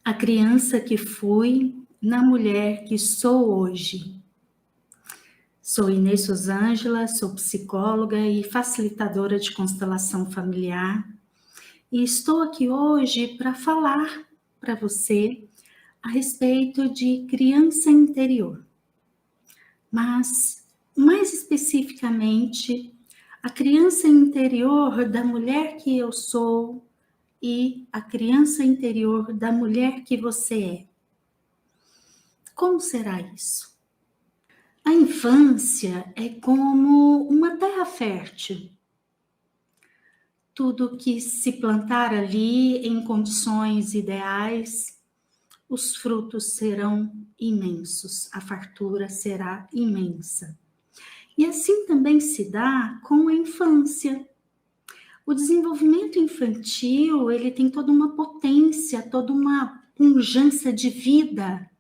A criança que fui na mulher que sou hoje. Sou Inês Sosângela, sou psicóloga e facilitadora de constelação familiar e estou aqui hoje para falar para você a respeito de criança interior. Mas, mais especificamente, a criança interior da mulher que eu sou e a criança interior da mulher que você é. Como será isso? A infância é como uma terra fértil. Tudo que se plantar ali em condições ideais, os frutos serão imensos, a fartura será imensa. E assim também se dá com a infância. O desenvolvimento infantil, ele tem toda uma potência, toda uma pujança de vida.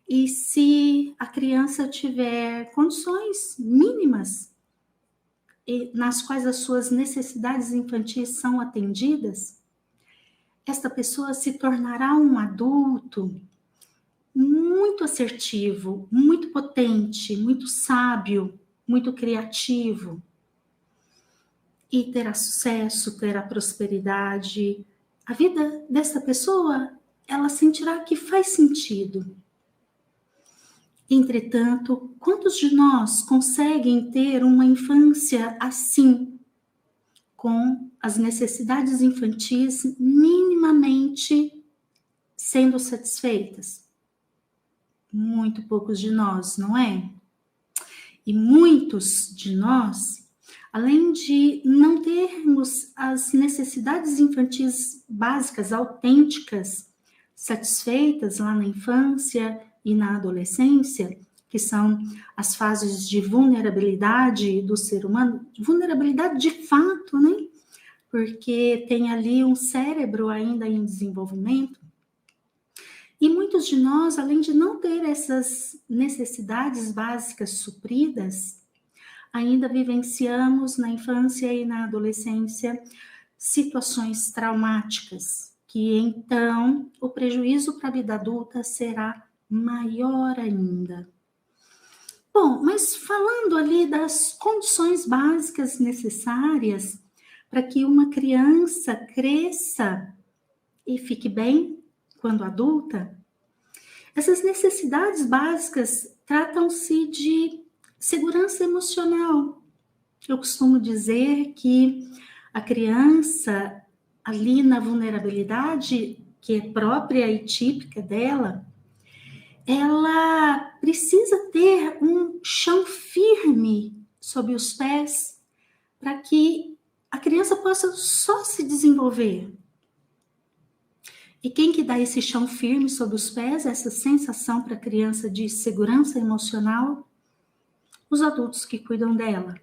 E se a criança tiver condições mínimas, nas quais as suas necessidades infantis são atendidas, esta pessoa se tornará um adulto muito assertivo, muito potente, muito sábio, muito criativo. E terá sucesso, terá prosperidade. A vida dessa pessoa, ela sentirá que faz sentido. Entretanto, quantos de nós conseguem ter uma infância assim, com as necessidades infantis minimamente sendo satisfeitas? Muito poucos de nós, não é? E muitos de nós, além de não termos as necessidades infantis básicas, autênticas, satisfeitas lá na infância e na adolescência, que são as fases de vulnerabilidade do ser humano, vulnerabilidade de fato, né? Porque tem ali um cérebro ainda em desenvolvimento. E muitos de nós, além de não ter essas necessidades básicas supridas, ainda vivenciamos na infância e na adolescência situações traumáticas, que então o prejuízo para a vida adulta será maior ainda. Bom, mas falando ali das condições básicas necessárias para que uma criança cresça e fique bem quando adulta, essas necessidades básicas tratam-se de segurança emocional. Eu costumo dizer que a criança, ali na vulnerabilidade, que é própria e típica dela, ela precisa ter um chão firme sob os pés para que a criança possa só se desenvolver. E quem que dá esse chão firme sob os pés, essa sensação para a criança de segurança emocional? Os adultos que cuidam dela.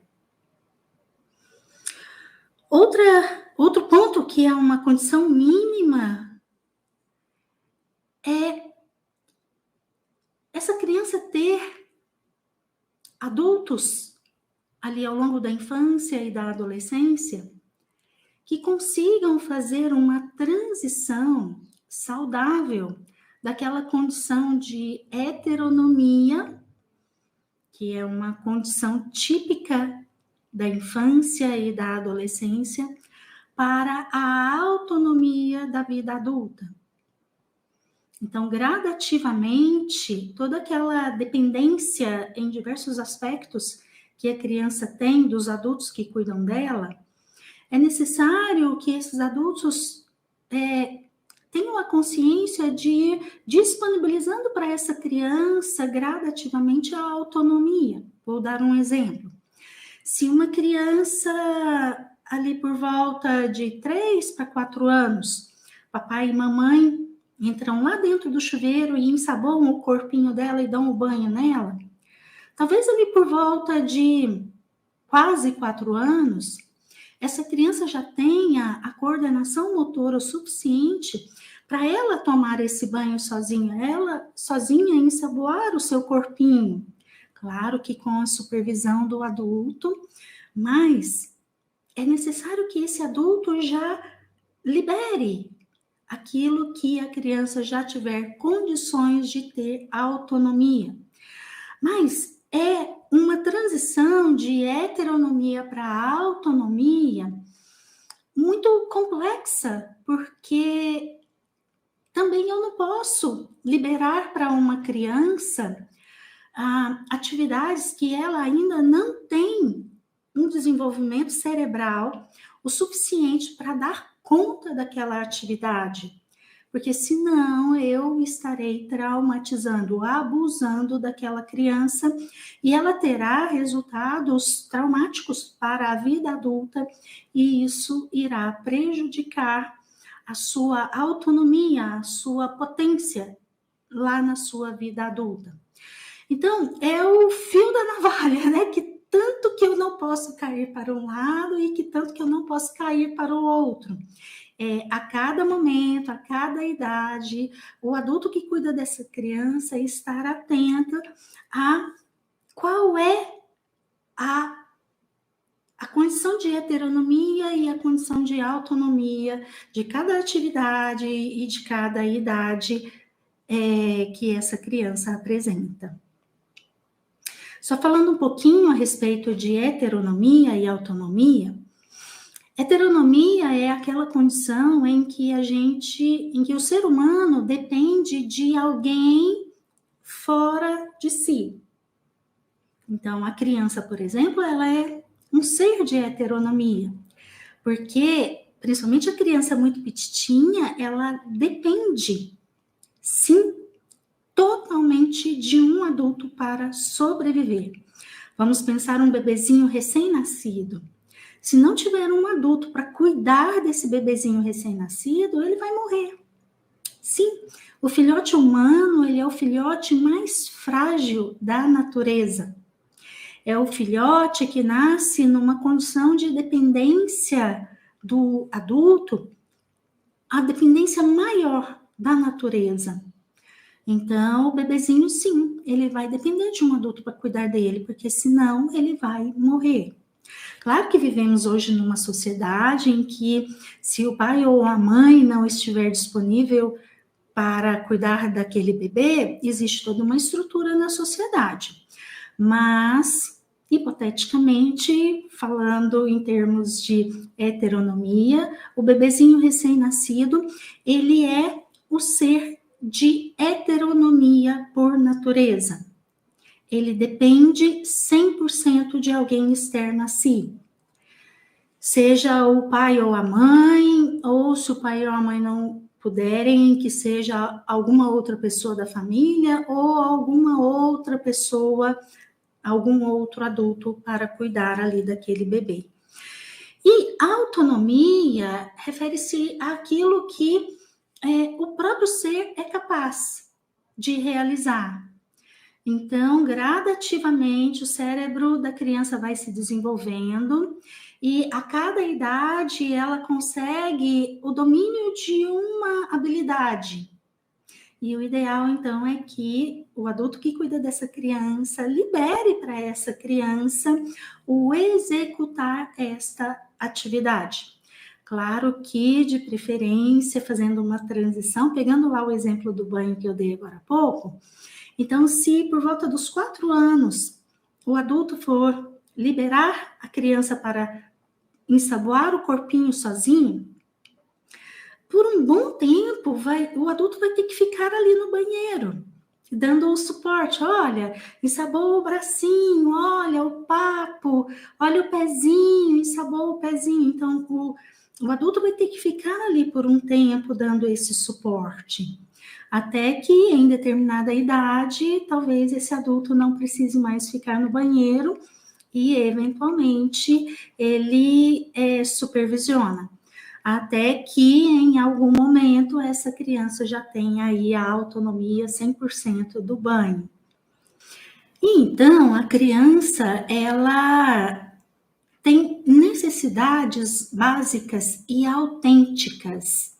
Outro ponto que é uma condição mínima é essa criança ter adultos ali ao longo da infância e da adolescência que consigam fazer uma transição saudável daquela condição de heteronomia, que é uma condição típica da infância e da adolescência, para a autonomia da vida adulta. Então, gradativamente, toda aquela dependência em diversos aspectos que a criança tem dos adultos que cuidam dela, é necessário que esses adultos tenham a consciência de ir disponibilizando para essa criança gradativamente a autonomia. Vou dar um exemplo. Se uma criança ali por volta de 3 para 4 anos, papai e mamãe entram lá dentro do chuveiro e ensaboam o corpinho dela e dão o banho nela, talvez ali por volta de quase 4 anos, essa criança já tenha a coordenação motora suficiente para ela tomar esse banho sozinha, ela sozinha ensaboar o seu corpinho. Claro que com a supervisão do adulto, mas é necessário que esse adulto já libere aquilo que a criança já tiver condições de ter autonomia. Mas é uma transição de heteronomia para autonomia muito complexa, porque também eu não posso liberar para uma criança atividades que ela ainda não tem um desenvolvimento cerebral o suficiente para dar conta daquela atividade. Porque senão eu estarei traumatizando, abusando daquela criança e ela terá resultados traumáticos para a vida adulta e isso irá prejudicar a sua autonomia, a sua potência lá na sua vida adulta. Então, é o fio da navalha, né? Que tanto que eu não posso cair para um lado e que tanto que eu não posso cair para o outro. A cada momento, a cada idade, o adulto que cuida dessa criança estar atento a qual é a condição de heteronomia e a condição de autonomia de cada atividade e de cada idade que essa criança apresenta. Só falando um pouquinho a respeito de heteronomia e autonomia, heteronomia é aquela condição em que o ser humano depende de alguém fora de si. Então, a criança, por exemplo, ela é um ser de heteronomia, porque, principalmente a criança muito petitinha, ela depende, sim, totalmente de um adulto para sobreviver. Vamos pensar um bebezinho recém-nascido. Se não tiver um adulto para cuidar desse bebezinho recém-nascido, ele vai morrer. Sim, o filhote humano, ele é o filhote mais frágil da natureza. É o filhote que nasce numa condição de dependência do adulto, a dependência maior da natureza. Então, o bebezinho, sim, ele vai depender de um adulto para cuidar dele, porque senão ele vai morrer. Claro que vivemos hoje numa sociedade em que, se o pai ou a mãe não estiver disponível para cuidar daquele bebê, existe toda uma estrutura na sociedade. Mas, hipoteticamente, falando em termos de heteronomia, o bebezinho recém-nascido, ele é o ser de heteronomia por natureza. Ele depende 100% de alguém externo a si. Seja o pai ou a mãe, ou se o pai ou a mãe não puderem, que seja alguma outra pessoa da família ou alguma outra pessoa, algum outro adulto para cuidar ali daquele bebê. E autonomia refere-se àquilo que o próprio ser é capaz de realizar. Então, gradativamente, o cérebro da criança vai se desenvolvendo e a cada idade ela consegue o domínio de uma habilidade. E o ideal, então, é que o adulto que cuida dessa criança libere para essa criança o executar esta atividade. Claro que, de preferência, fazendo uma transição, pegando lá o exemplo do banho que eu dei agora há pouco. Então, se por volta dos 4 anos o adulto for liberar a criança para ensaboar o corpinho sozinho, por um bom tempo o adulto vai ter que ficar ali no banheiro, dando o suporte. Olha, ensabou o bracinho, olha o papo, olha o pezinho, ensabou o pezinho. Então, o adulto vai ter que ficar ali por um tempo dando esse suporte. Até que em determinada idade, talvez esse adulto não precise mais ficar no banheiro e, eventualmente, ele supervisiona. Até que, em algum momento, essa criança já tenha aí a autonomia 100% do banho. E, então, a criança, ela tem necessidades básicas e autênticas.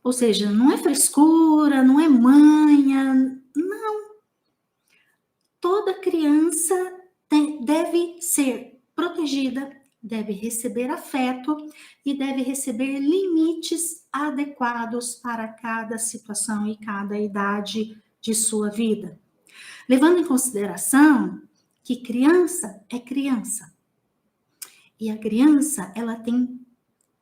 Ou seja, não é frescura, não é manha, não. Toda criança deve ser protegida, deve receber afeto e deve receber limites adequados para cada situação e cada idade de sua vida. Levando em consideração que criança é criança. E a criança, ela tem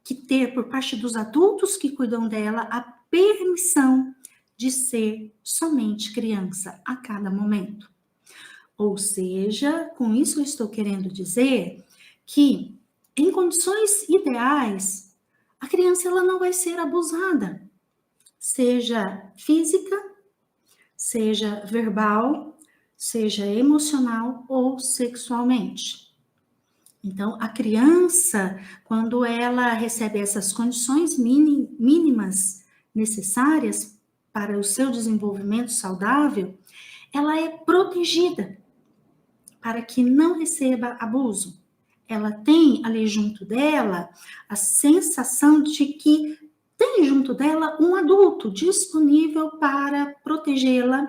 que ter, por parte dos adultos que cuidam dela, a permissão de ser somente criança a cada momento. Ou seja, com isso eu estou querendo dizer que, em condições ideais, a criança ela não vai ser abusada, seja física, seja verbal, seja emocional ou sexualmente. Então, a criança, quando ela recebe essas condições mínimas necessárias para o seu desenvolvimento saudável, ela é protegida para que não receba abuso. Ela tem ali junto dela a sensação de que tem junto dela um adulto disponível para protegê-la,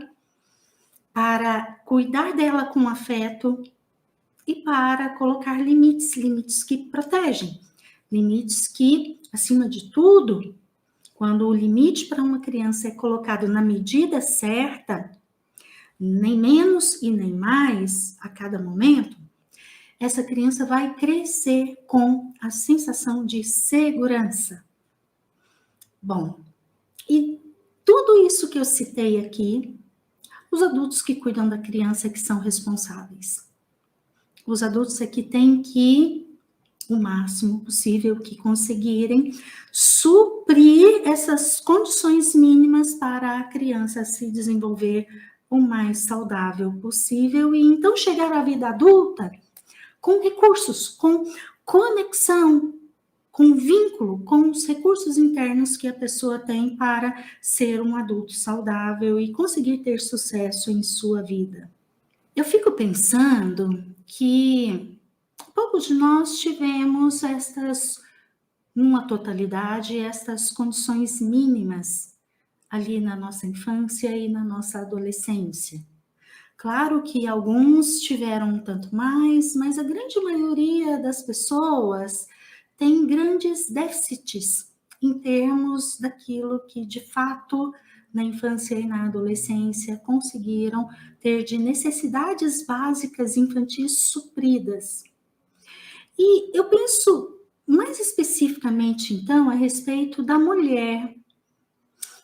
para cuidar dela com afeto e para colocar limites que protegem, limites que, acima de tudo, quando o limite para uma criança é colocado na medida certa, nem menos e nem mais a cada momento, essa criança vai crescer com a sensação de segurança. Bom, e tudo isso que eu citei aqui, os adultos que cuidam da criança que são responsáveis. Os adultos aqui têm que, o máximo possível que conseguirem, suprir essas condições mínimas para a criança se desenvolver o mais saudável possível e então chegar à vida adulta com recursos, com conexão, com vínculo, com os recursos internos que a pessoa tem para ser um adulto saudável e conseguir ter sucesso em sua vida. Eu fico pensando que poucos de nós tivemos numa totalidade, estas condições mínimas ali na nossa infância e na nossa adolescência. Claro que alguns tiveram um tanto mais, mas a grande maioria das pessoas tem grandes déficits em termos daquilo que, de fato, na infância e na adolescência, conseguiram ter de necessidades básicas infantis supridas. E eu penso mais especificamente, então, a respeito da mulher.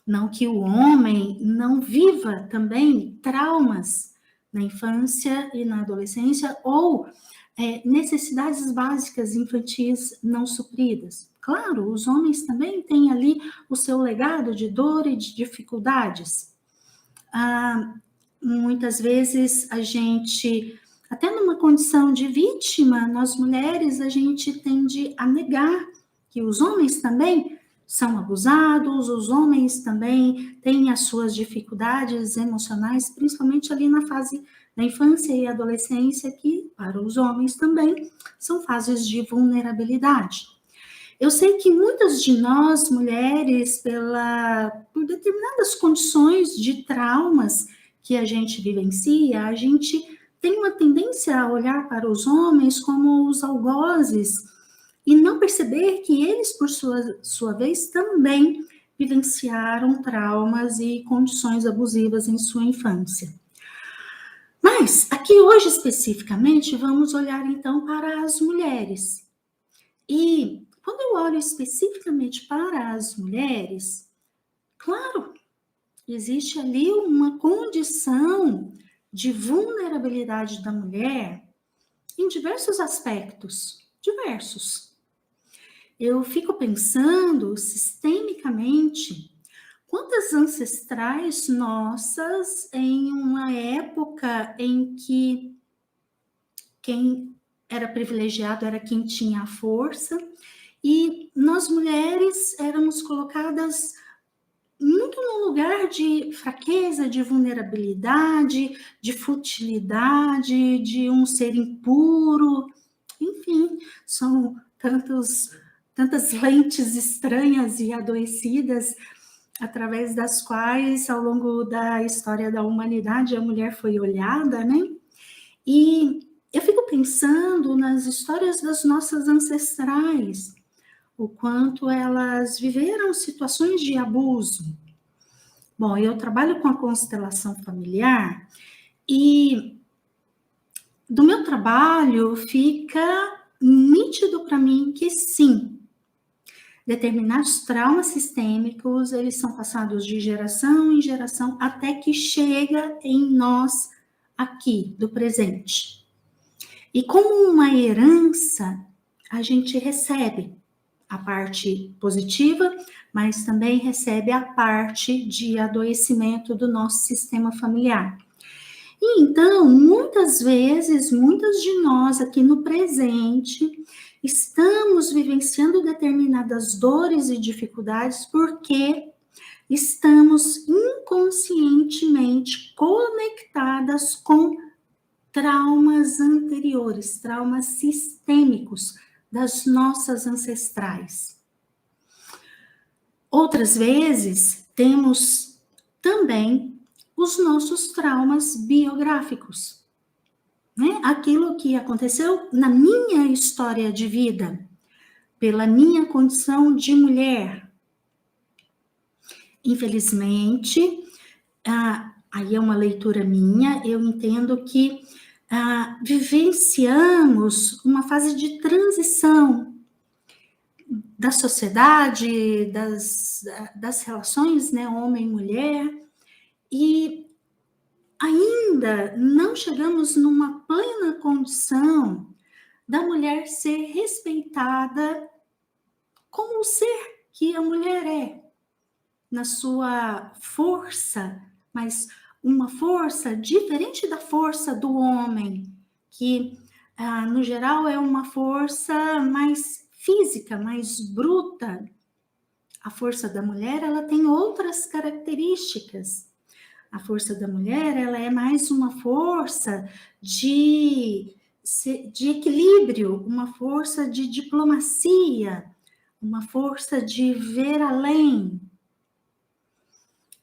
Não que o homem não viva também traumas na infância e na adolescência ou necessidades básicas infantis não supridas. Claro, os homens também têm ali o seu legado de dor e de dificuldades. Muitas vezes a gente, até numa condição de vítima, nós mulheres, a gente tende a negar que os homens também são abusados, os homens também têm as suas dificuldades emocionais, principalmente ali na fase da infância e adolescência, que para os homens também são fases de vulnerabilidade. Eu sei que muitas de nós, mulheres, por determinadas condições de traumas que a gente vivencia, a gente tem uma tendência a olhar para os homens como os algozes e não perceber que eles, por sua vez, também vivenciaram traumas e condições abusivas em sua infância. Mas, aqui hoje especificamente, vamos olhar então para as mulheres. E quando eu olho especificamente para as mulheres, claro, existe ali uma condição de vulnerabilidade da mulher em diversos aspectos, diversos. Eu fico pensando sistemicamente quantas ancestrais nossas em uma época em que quem era privilegiado era quem tinha a força e nós mulheres éramos colocadas muito num lugar de fraqueza, de vulnerabilidade, de futilidade, de um ser impuro, enfim, são tantas lentes estranhas e adoecidas através das quais, ao longo da história da humanidade, a mulher foi olhada, né? E eu fico pensando nas histórias das nossas ancestrais, o quanto elas viveram situações de abuso. Bom, eu trabalho com a constelação familiar e do meu trabalho fica nítido para mim que sim, determinados traumas sistêmicos, eles são passados de geração em geração até que chega em nós aqui, do presente. E como uma herança, a gente recebe a parte positiva, mas também recebe a parte de adoecimento do nosso sistema familiar. E então, muitas vezes, muitas de nós aqui no presente, estamos vivenciando determinadas dores e dificuldades porque estamos inconscientemente conectadas com traumas anteriores, traumas sistêmicos das nossas ancestrais. Outras vezes, temos também os nossos traumas biográficos, né? Aquilo que aconteceu na minha história de vida, pela minha condição de mulher. Infelizmente, aí é uma leitura minha, eu entendo que vivenciamos uma fase de transição da sociedade, das relações, né, homem e mulher, e ainda não chegamos numa plena condição da mulher ser respeitada como o ser que a mulher é, na sua força, mas uma força diferente da força do homem, que no geral é uma força mais física, mais bruta. A força da mulher, ela tem outras características. A força da mulher, ela é mais uma força de equilíbrio, uma força de diplomacia, uma força de ver além.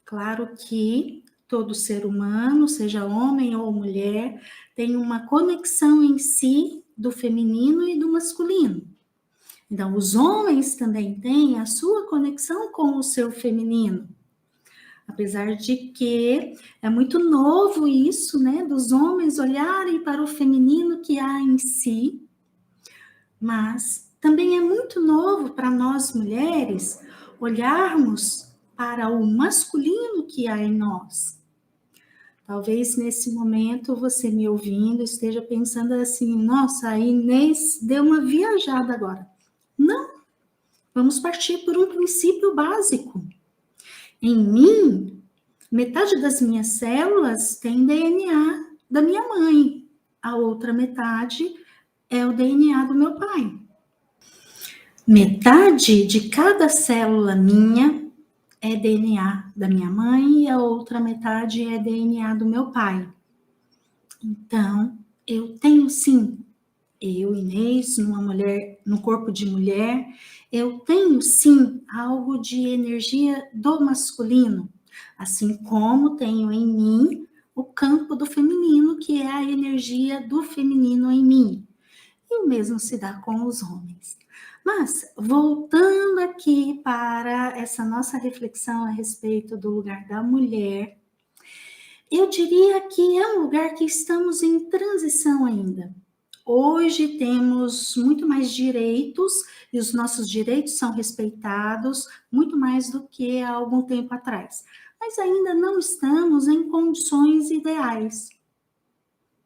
Claro que todo ser humano, seja homem ou mulher, tem uma conexão em si do feminino e do masculino. Então, os homens também têm a sua conexão com o seu feminino. Apesar de que é muito novo isso, né, dos homens olharem para o feminino que há em si, mas também é muito novo para nós mulheres olharmos para o masculino que há em nós. Talvez nesse momento você me ouvindo esteja pensando assim, nossa, a Inês deu uma viajada agora. Não, vamos partir por um princípio básico. Em mim, metade das minhas células tem DNA da minha mãe, a outra metade é o DNA do meu pai. Metade de cada célula minha é DNA da minha mãe e a outra metade é DNA do meu pai. Então, eu tenho sim, eu, Inês, numa mulher, no corpo de mulher, eu tenho sim algo de energia do masculino, assim como tenho em mim o campo do feminino, que é a energia do feminino em mim. E o mesmo se dá com os homens. Mas, voltando aqui para essa nossa reflexão a respeito do lugar da mulher, eu diria que é um lugar que estamos em transição ainda. Hoje temos muito mais direitos e os nossos direitos são respeitados muito mais do que há algum tempo atrás. Mas ainda não estamos em condições ideais.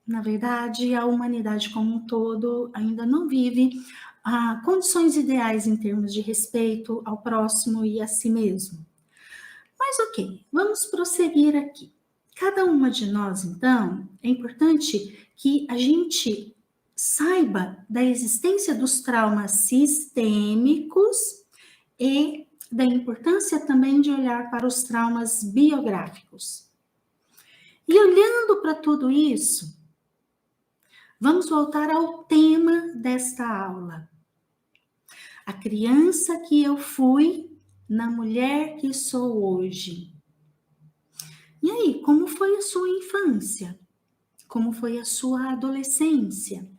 Na verdade, a humanidade como um todo ainda não vive condições ideais em termos de respeito ao próximo e a si mesmo. Mas ok, vamos prosseguir aqui. Cada uma de nós, então, é importante que a gente saiba da existência dos traumas sistêmicos e da importância também de olhar para os traumas biográficos. E olhando para tudo isso, vamos voltar ao tema desta aula. A criança que eu fui na mulher que sou hoje. E aí, como foi a sua infância? Como foi a sua adolescência?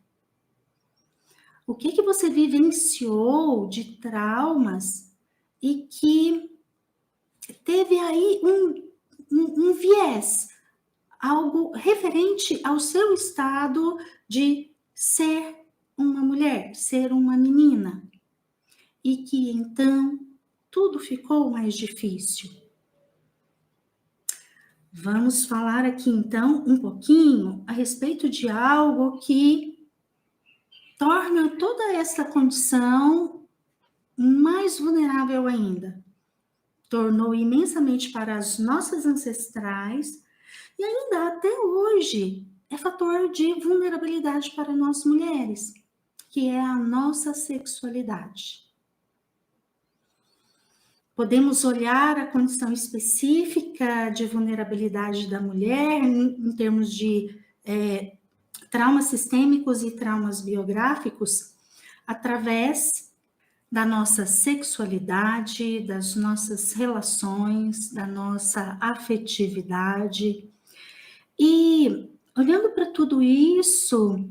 O que você vivenciou de traumas e que teve aí um viés, algo referente ao seu estado de ser uma mulher, ser uma menina, e que então tudo ficou mais difícil. Vamos falar aqui então um pouquinho a respeito de algo que torna toda essa condição mais vulnerável ainda. Tornou imensamente para as nossas ancestrais e ainda até hoje é fator de vulnerabilidade para nós mulheres, que é a nossa sexualidade. Podemos olhar a condição específica de vulnerabilidade da mulher em termos de traumas sistêmicos e traumas biográficos através da nossa sexualidade, das nossas relações, da nossa afetividade. E olhando para tudo isso,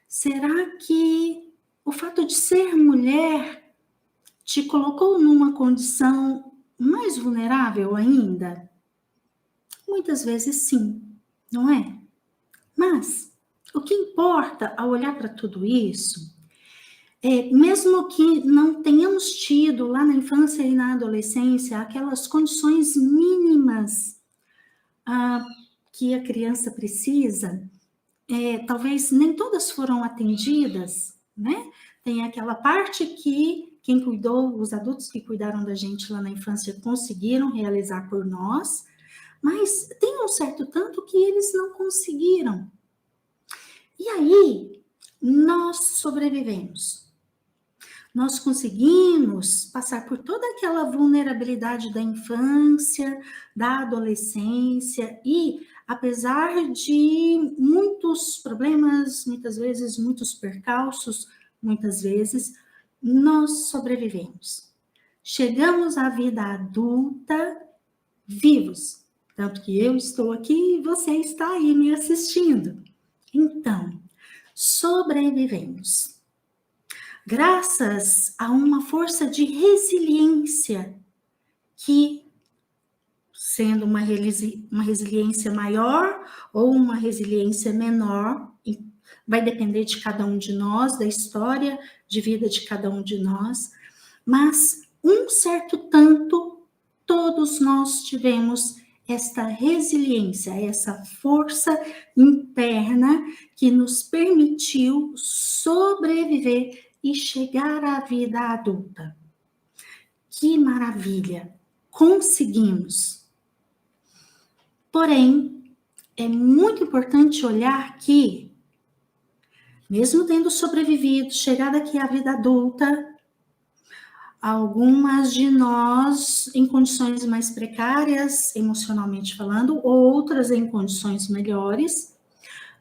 será que o fato de ser mulher te colocou numa condição mais vulnerável ainda? Muitas vezes sim, não é? Mas o que importa ao olhar para tudo isso mesmo que não tenhamos tido lá na infância e na adolescência aquelas condições mínimas que a criança precisa, talvez nem todas foram atendidas, né? Tem aquela parte que quem cuidou, os adultos que cuidaram da gente lá na infância conseguiram realizar por nós, mas tem um certo tanto que eles não conseguiram. E aí, nós sobrevivemos. Nós conseguimos passar por toda aquela vulnerabilidade da infância, da adolescência e, apesar de muitos problemas, muitas vezes muitos percalços, muitas vezes, nós sobrevivemos. Chegamos à vida adulta vivos, tanto que eu estou aqui e você está aí me assistindo. Então, sobrevivemos. Graças a uma força de resiliência que, sendo uma resiliência maior ou uma resiliência menor, vai depender de cada um de nós, da história de vida de cada um de nós, mas um certo tanto, todos nós tivemos esta resiliência, essa força interna que nos permitiu sobreviver e chegar à vida adulta. Que maravilha! Conseguimos! Porém, é muito importante olhar que, mesmo tendo sobrevivido, chegado aqui à vida adulta, algumas de nós em condições mais precárias, emocionalmente falando, outras em condições melhores,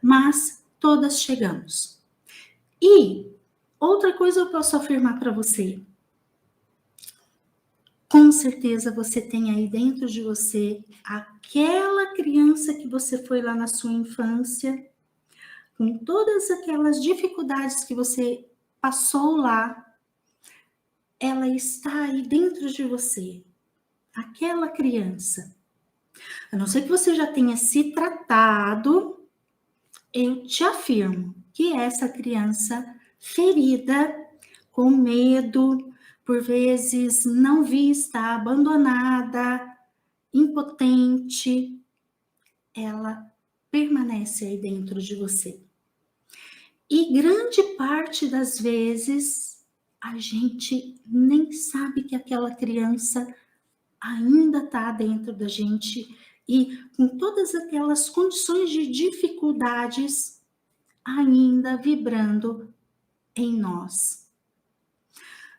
mas todas chegamos. E outra coisa eu posso afirmar para você. Com certeza você tem aí dentro de você aquela criança que você foi lá na sua infância, com todas aquelas dificuldades que você passou lá, ela está aí dentro de você, aquela criança. A não ser que você já tenha se tratado, eu te afirmo que essa criança ferida, com medo, por vezes não vista, abandonada, impotente, ela permanece aí dentro de você. E grande parte das vezes a gente nem sabe que aquela criança ainda está dentro da gente e com todas aquelas condições de dificuldades ainda vibrando em nós.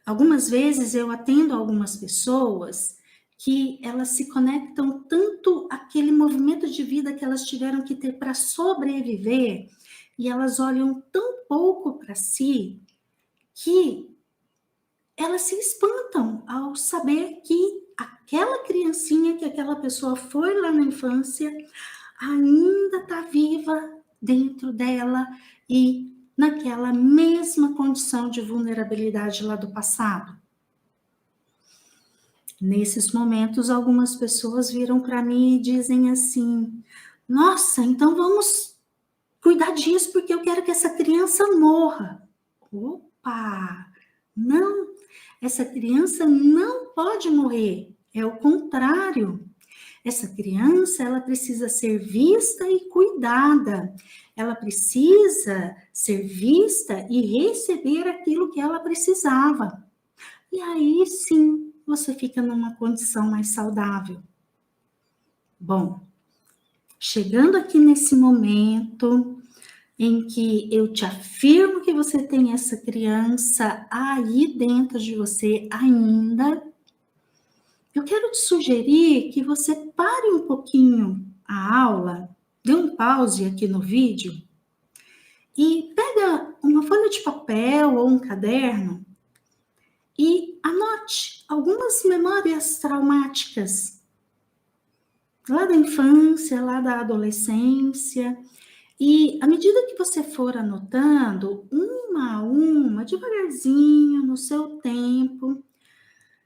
Algumas vezes eu atendo algumas pessoas que elas se conectam tanto àquele movimento de vida que elas tiveram que ter para sobreviver e elas olham tão pouco para si que elas se espantam ao saber que aquela criancinha que aquela pessoa foi lá na infância ainda está viva dentro dela e naquela mesma condição de vulnerabilidade lá do passado. Nesses momentos, algumas pessoas viram para mim e dizem assim: nossa, então vamos cuidar disso porque eu quero que essa criança morra. Opa! Não, essa criança não pode morrer. É o contrário. Essa criança, ela precisa ser vista e cuidada. Ela precisa ser vista e receber aquilo que ela precisava. E aí sim, você fica numa condição mais saudável. Bom, chegando aqui nesse momento em que eu te afirmo que você tem essa criança aí dentro de você ainda, eu quero te sugerir que você pare um pouquinho a aula, dê um pause aqui no vídeo e pega uma folha de papel ou um caderno e anote algumas memórias traumáticas lá da infância, lá da adolescência. E à medida que você for anotando, uma a uma, devagarzinho, no seu tempo,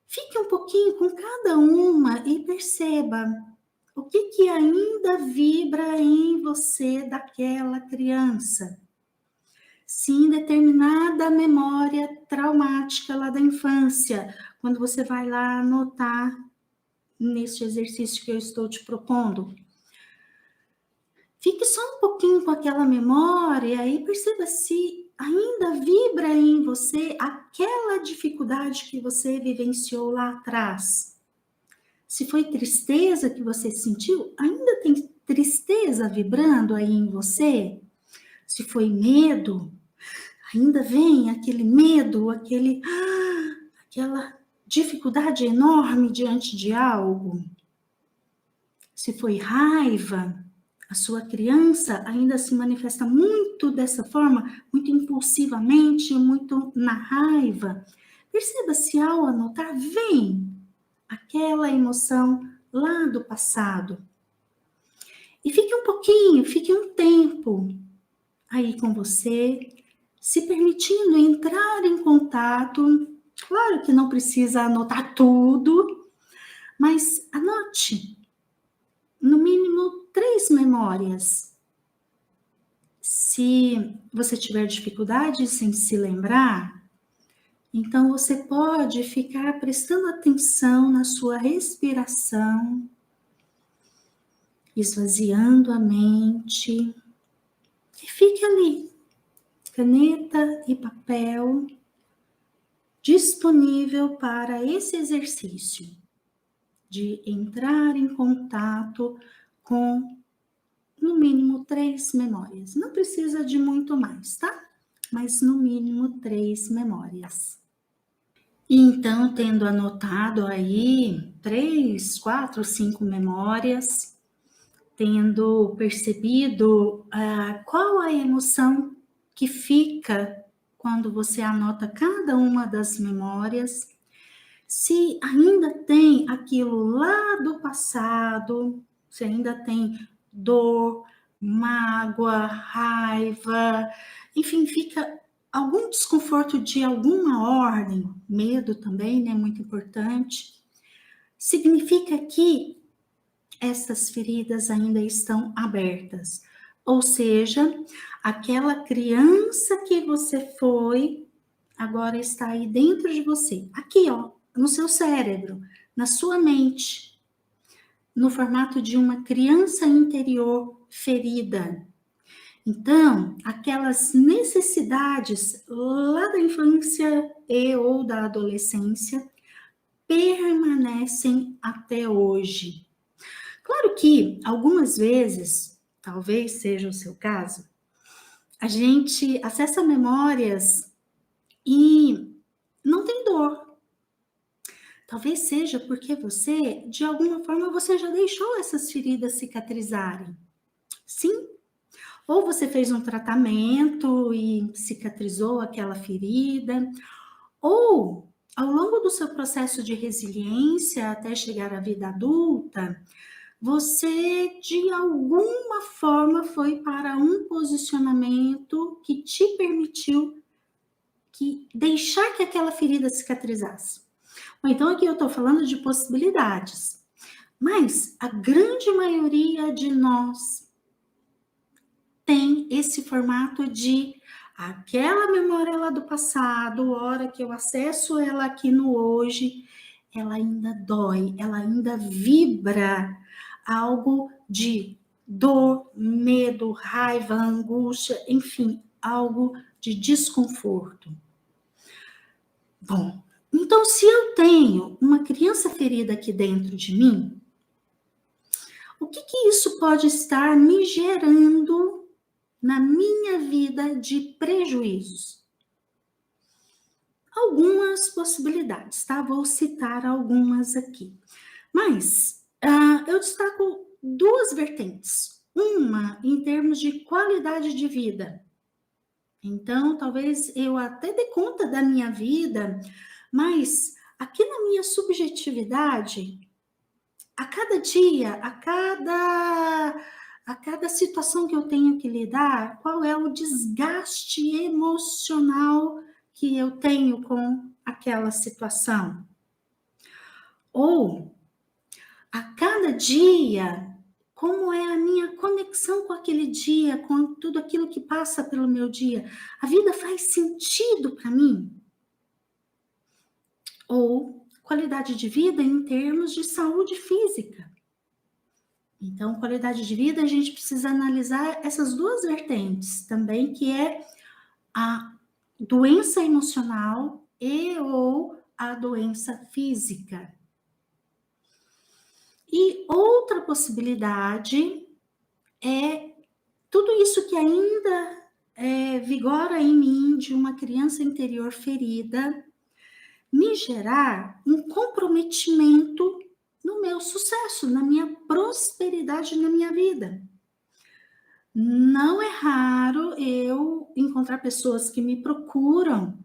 fique um pouquinho com cada uma e perceba o que ainda vibra em você daquela criança. Se em determinada memória traumática lá da infância, quando você vai lá anotar neste exercício que eu estou te propondo, fique só um pouquinho com aquela memória e perceba se ainda vibra em você aquela dificuldade que você vivenciou lá atrás. Se foi tristeza que você sentiu, ainda tem tristeza vibrando aí em você? Se foi medo, ainda vem aquele medo, aquela dificuldade enorme diante de algo? Se foi raiva, a sua criança ainda se manifesta muito dessa forma, muito impulsivamente, muito na raiva. Perceba se ao anotar vem aquela emoção lá do passado. E fique um pouquinho, fique um tempo aí com você, se permitindo entrar em contato. Claro que não precisa anotar tudo, mas anote no mínimo 3 memórias. Se você tiver dificuldades em se lembrar, então você pode ficar prestando atenção na sua respiração, esvaziando a mente, e fique ali, caneta e papel, disponível para esse exercício de entrar em contato com, no mínimo, 3 memórias. Não precisa de muito mais, tá? Mas no mínimo 3 memórias. E então, tendo anotado aí 3, 4, 5 memórias, tendo percebido qual a emoção que fica quando você anota cada uma das memórias, se ainda tem aquilo lá do passado, se ainda tem dor, mágoa, raiva, enfim, fica algum desconforto de alguma ordem, medo também, né, muito importante, significa que essas feridas ainda estão abertas. Ou seja, aquela criança que você foi, agora está aí dentro de você, aqui ó, no seu cérebro, na sua mente, no formato de uma criança interior ferida. Então, aquelas necessidades lá da infância e ou da adolescência permanecem até hoje. Claro que algumas vezes, talvez seja o seu caso, a gente acessa memórias e não tem dor. Talvez seja porque você, de alguma forma, você já deixou essas feridas cicatrizarem. Sim. Ou você fez um tratamento e cicatrizou aquela ferida, ou ao longo do seu processo de resiliência até chegar à vida adulta, você de alguma forma foi para um posicionamento que te permitiu deixar que aquela ferida cicatrizasse. Então aqui eu estou falando de possibilidades, mas a grande maioria de nós tem esse formato de aquela memória lá do passado, hora que eu acesso ela aqui no hoje, ela ainda dói, ela ainda vibra algo de dor, medo, raiva, angústia, enfim, algo de desconforto. Bom, então se eu tenho uma criança ferida aqui dentro de mim, o que isso pode estar me gerando na minha vida de prejuízos? Algumas possibilidades, tá? Vou citar algumas aqui. Mas eu destaco duas vertentes. Uma em termos de qualidade de vida. Então, talvez eu até dê conta da minha vida, mas aqui na minha subjetividade, a cada dia, a cada situação que eu tenho que lidar, qual é o desgaste emocional que eu tenho com aquela situação? Ou, a cada dia, como é a minha conexão com aquele dia, com tudo aquilo que passa pelo meu dia? A vida faz sentido para mim? Ou qualidade de vida em termos de saúde física. Então, qualidade de vida, a gente precisa analisar essas duas vertentes também, que é a doença emocional e ou a doença física. E outra possibilidade é tudo isso que ainda vigora em mim de uma criança interior ferida, me gerar um comprometimento no meu sucesso, na minha prosperidade na minha vida. Não é raro eu encontrar pessoas que me procuram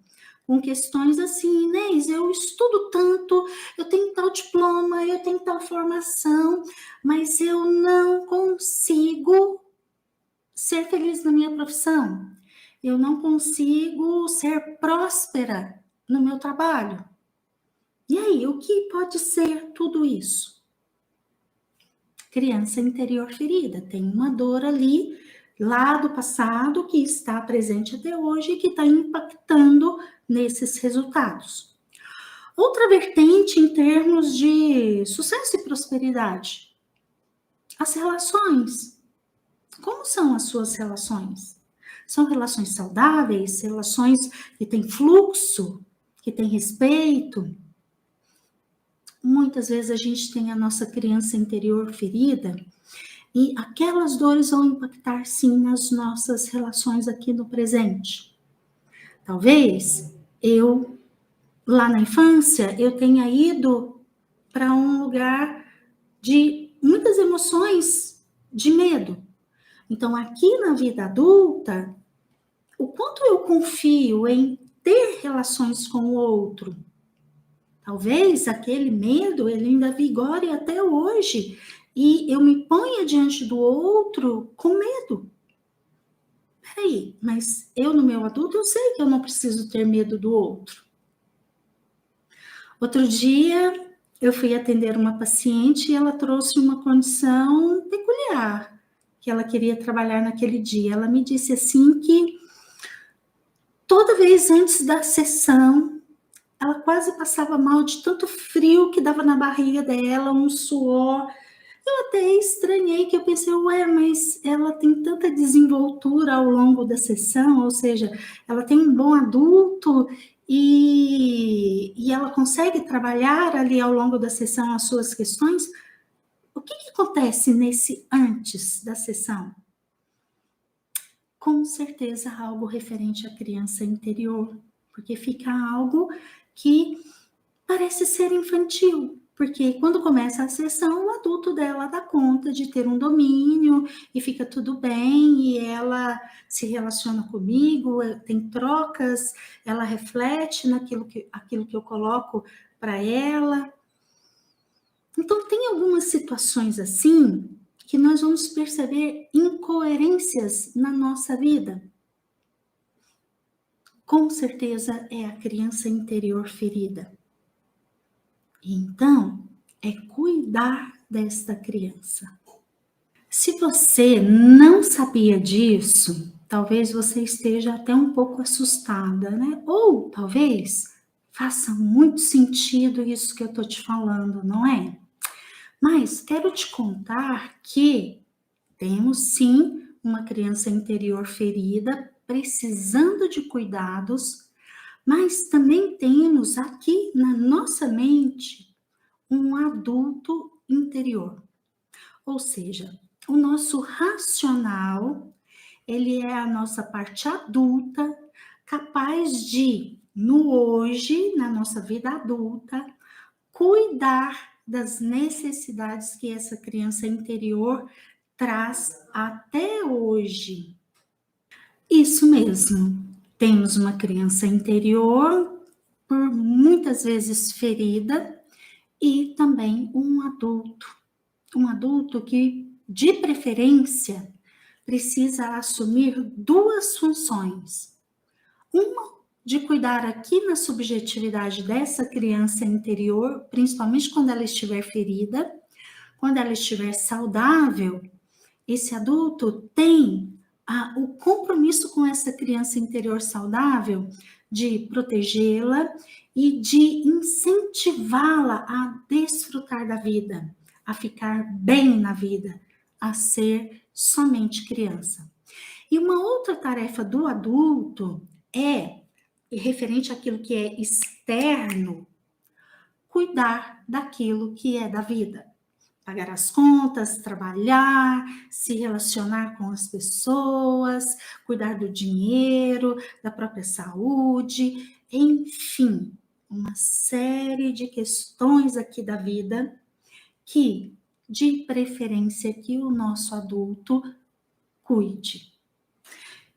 com questões assim: Inês, eu estudo tanto, eu tenho tal diploma, eu tenho tal formação, mas eu não consigo ser feliz na minha profissão. Eu não consigo ser próspera no meu trabalho. E aí, o que pode ser tudo isso? Criança interior ferida, tem uma dor ali, lá do passado, que está presente até hoje e que está impactando nesses resultados. Outra vertente em termos de sucesso e prosperidade, as relações. Como são as suas relações? São relações saudáveis, relações que têm fluxo, que têm respeito? Muitas vezes a gente tem a nossa criança interior ferida e aquelas dores vão impactar sim nas nossas relações aqui no presente. Talvez eu, lá na infância, eu tenha ido para um lugar de muitas emoções de medo. Então, aqui na vida adulta, o quanto eu confio em ter relações com o outro? Talvez aquele medo, ele ainda vigore até hoje, e eu me ponha diante do outro com medo. Peraí, mas eu no meu adulto, eu sei que eu não preciso ter medo do outro. Outro dia, eu fui atender uma paciente e ela trouxe uma condição peculiar, que ela queria trabalhar naquele dia. Ela me disse assim que toda vez antes da sessão, ela quase passava mal de tanto frio que dava na barriga dela, um suor. Eu até estranhei, que eu pensei, ué, mas ela tem tanta desenvoltura ao longo da sessão, ou seja, ela tem um bom adulto e ela consegue trabalhar ali ao longo da sessão as suas questões. O que acontece nesse antes da sessão? Com certeza algo referente à criança interior, porque fica algo que parece ser infantil, porque quando começa a sessão, o adulto dela dá conta de ter um domínio e fica tudo bem, e ela se relaciona comigo, tem trocas, ela reflete aquilo que eu coloco para ela. Então, tem algumas situações assim que nós vamos perceber incoerências na nossa vida. Com certeza é a criança interior ferida. Então, é cuidar desta criança. Se você não sabia disso, talvez você esteja até um pouco assustada, né? Ou talvez faça muito sentido isso que eu tô te falando, não é? Mas quero te contar que temos sim uma criança interior ferida, precisando de cuidados, mas também temos aqui na nossa mente um adulto interior. Ou seja, o nosso racional, ele é a nossa parte adulta, capaz de, no hoje, na nossa vida adulta, cuidar das necessidades que essa criança interior traz até hoje. Isso mesmo. Temos uma criança interior, por muitas vezes ferida, e também um adulto. Um adulto que, de preferência, precisa assumir duas funções. Uma de cuidar aqui na subjetividade dessa criança interior, principalmente quando ela estiver ferida, quando ela estiver saudável, esse adulto tem o compromisso com essa criança interior saudável de protegê-la e de incentivá-la a desfrutar da vida, a ficar bem na vida, a ser somente criança. E uma outra tarefa do adulto é, referente àquilo que é externo, cuidar daquilo que é da vida. Pagar as contas, trabalhar, se relacionar com as pessoas, cuidar do dinheiro, da própria saúde, enfim, uma série de questões aqui da vida que, de preferência, que o nosso adulto cuide.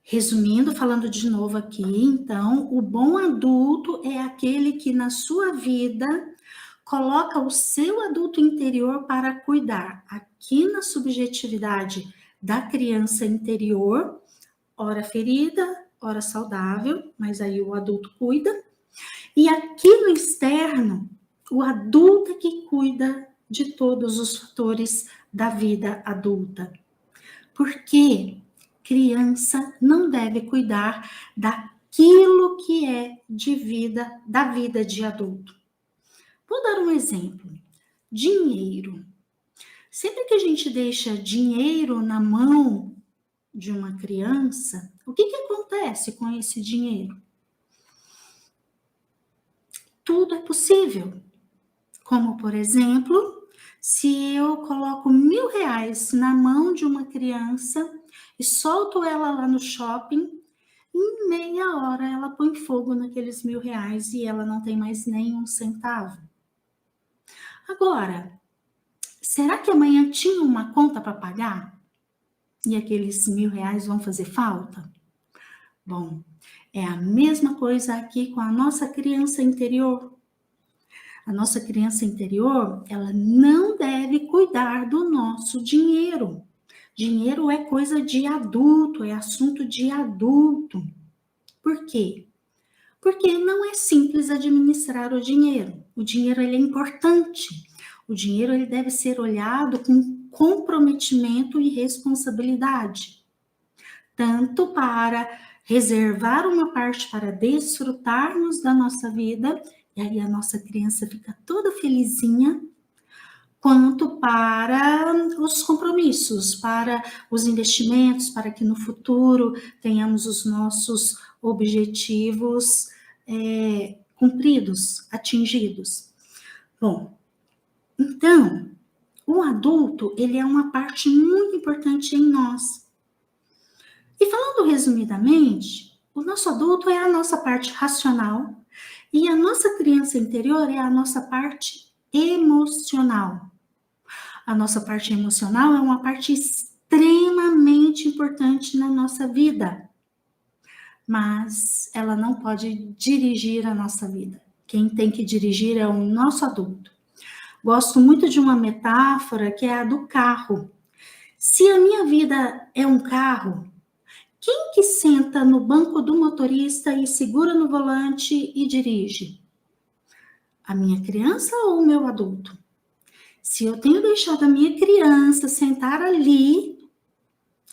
Resumindo, falando de novo aqui, então, o bom adulto é aquele que na sua vida coloca o seu adulto interior para cuidar aqui na subjetividade da criança interior, ora ferida, ora saudável, mas aí o adulto cuida. E aqui no externo, o adulto é que cuida de todos os fatores da vida adulta. Porque criança não deve cuidar daquilo que é de vida, da vida de adulto. Vou dar um exemplo. Dinheiro. Sempre que a gente deixa dinheiro na mão de uma criança, o que acontece com esse dinheiro? Tudo é possível. Como, por exemplo, se eu coloco R$ 1.000 na mão de uma criança e solto ela lá no shopping, em meia hora ela põe fogo naqueles R$ 1.000 e ela não tem mais nem um centavo. Agora, será que amanhã tinha uma conta para pagar? E aqueles R$ 1.000 vão fazer falta? Bom, é a mesma coisa aqui com a nossa criança interior. A nossa criança interior, ela não deve cuidar do nosso dinheiro. Dinheiro é coisa de adulto, é assunto de adulto. Por quê? Porque não é simples administrar o dinheiro. O dinheiro ele é importante. O dinheiro ele deve ser olhado com comprometimento e responsabilidade. Tanto para reservar uma parte para desfrutarmos da nossa vida, e aí a nossa criança fica toda felizinha, quanto para os compromissos, para os investimentos, para que no futuro tenhamos os nossos objetivos cumpridos, atingidos. Bom, então, o adulto, ele é uma parte muito importante em nós. E falando resumidamente, o nosso adulto é a nossa parte racional e a nossa criança interior é a nossa parte emocional. A nossa parte emocional é uma parte extremamente importante na nossa vida, mas ela não pode dirigir a nossa vida. Quem tem que dirigir é o nosso adulto. Gosto muito de uma metáfora que é a do carro. Se a minha vida é um carro, quem que senta no banco do motorista e segura no volante e dirige? A minha criança ou o meu adulto? Se eu tenho deixado a minha criança sentar ali,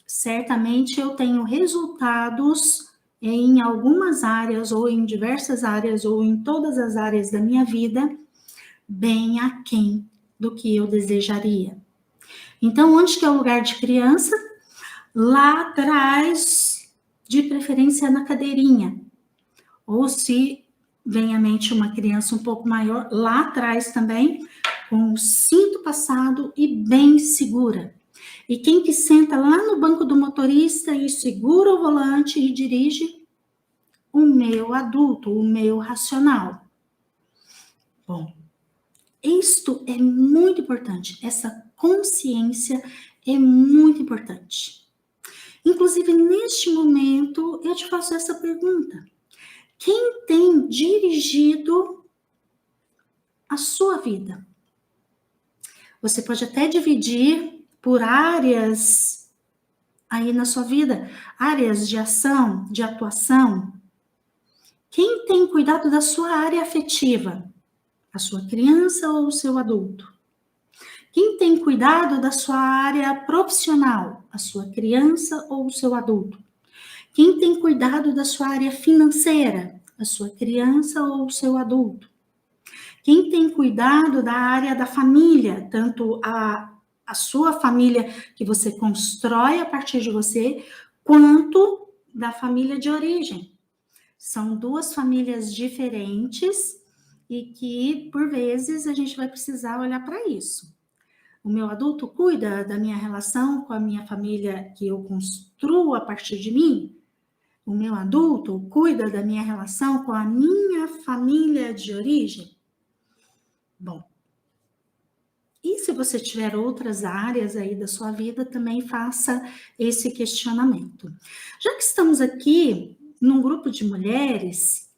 certamente eu tenho resultados em algumas áreas, ou em diversas áreas, ou em todas as áreas da minha vida, bem aquém do que eu desejaria. Então, onde que é o lugar de criança? Lá atrás, de preferência na cadeirinha. Ou se vem à mente uma criança um pouco maior, lá atrás também, com o cinto passado e bem segura. E quem que senta lá no banco do motorista e segura o volante e dirige? O meu adulto, o meu racional. Bom, isto é muito importante, essa consciência é muito importante. Inclusive, neste momento, eu te faço essa pergunta. Quem tem dirigido a sua vida? Você pode até dividir por áreas aí na sua vida, áreas de ação, de atuação. Quem tem cuidado da sua área afetiva? A sua criança ou o seu adulto? Quem tem cuidado da sua área profissional? A sua criança ou o seu adulto? Quem tem cuidado da sua área financeira? A sua criança ou o seu adulto? Quem tem cuidado da área da família, tanto a sua família que você constrói a partir de você, quanto da família de origem. São duas famílias diferentes e que, por vezes, a gente vai precisar olhar para isso. O meu adulto cuida da minha relação com a minha família que eu construo a partir de mim? O meu adulto cuida da minha relação com a minha família de origem? Bom, e se você tiver outras áreas aí da sua vida, também faça esse questionamento. Já que estamos aqui num grupo de mulheres,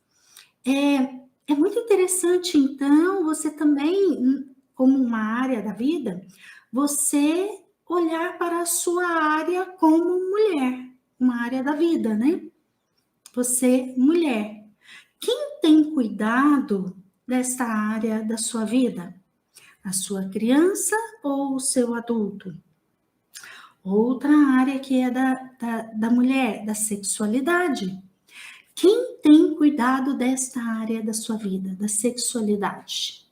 é muito interessante, então, você também, como uma área da vida, você olhar para a sua área como mulher, uma área da vida, né? Você, mulher, quem tem cuidado desta área da sua vida? A sua criança ou o seu adulto? Outra área que é da mulher, da sexualidade. Quem tem cuidado desta área da sua vida, da sexualidade?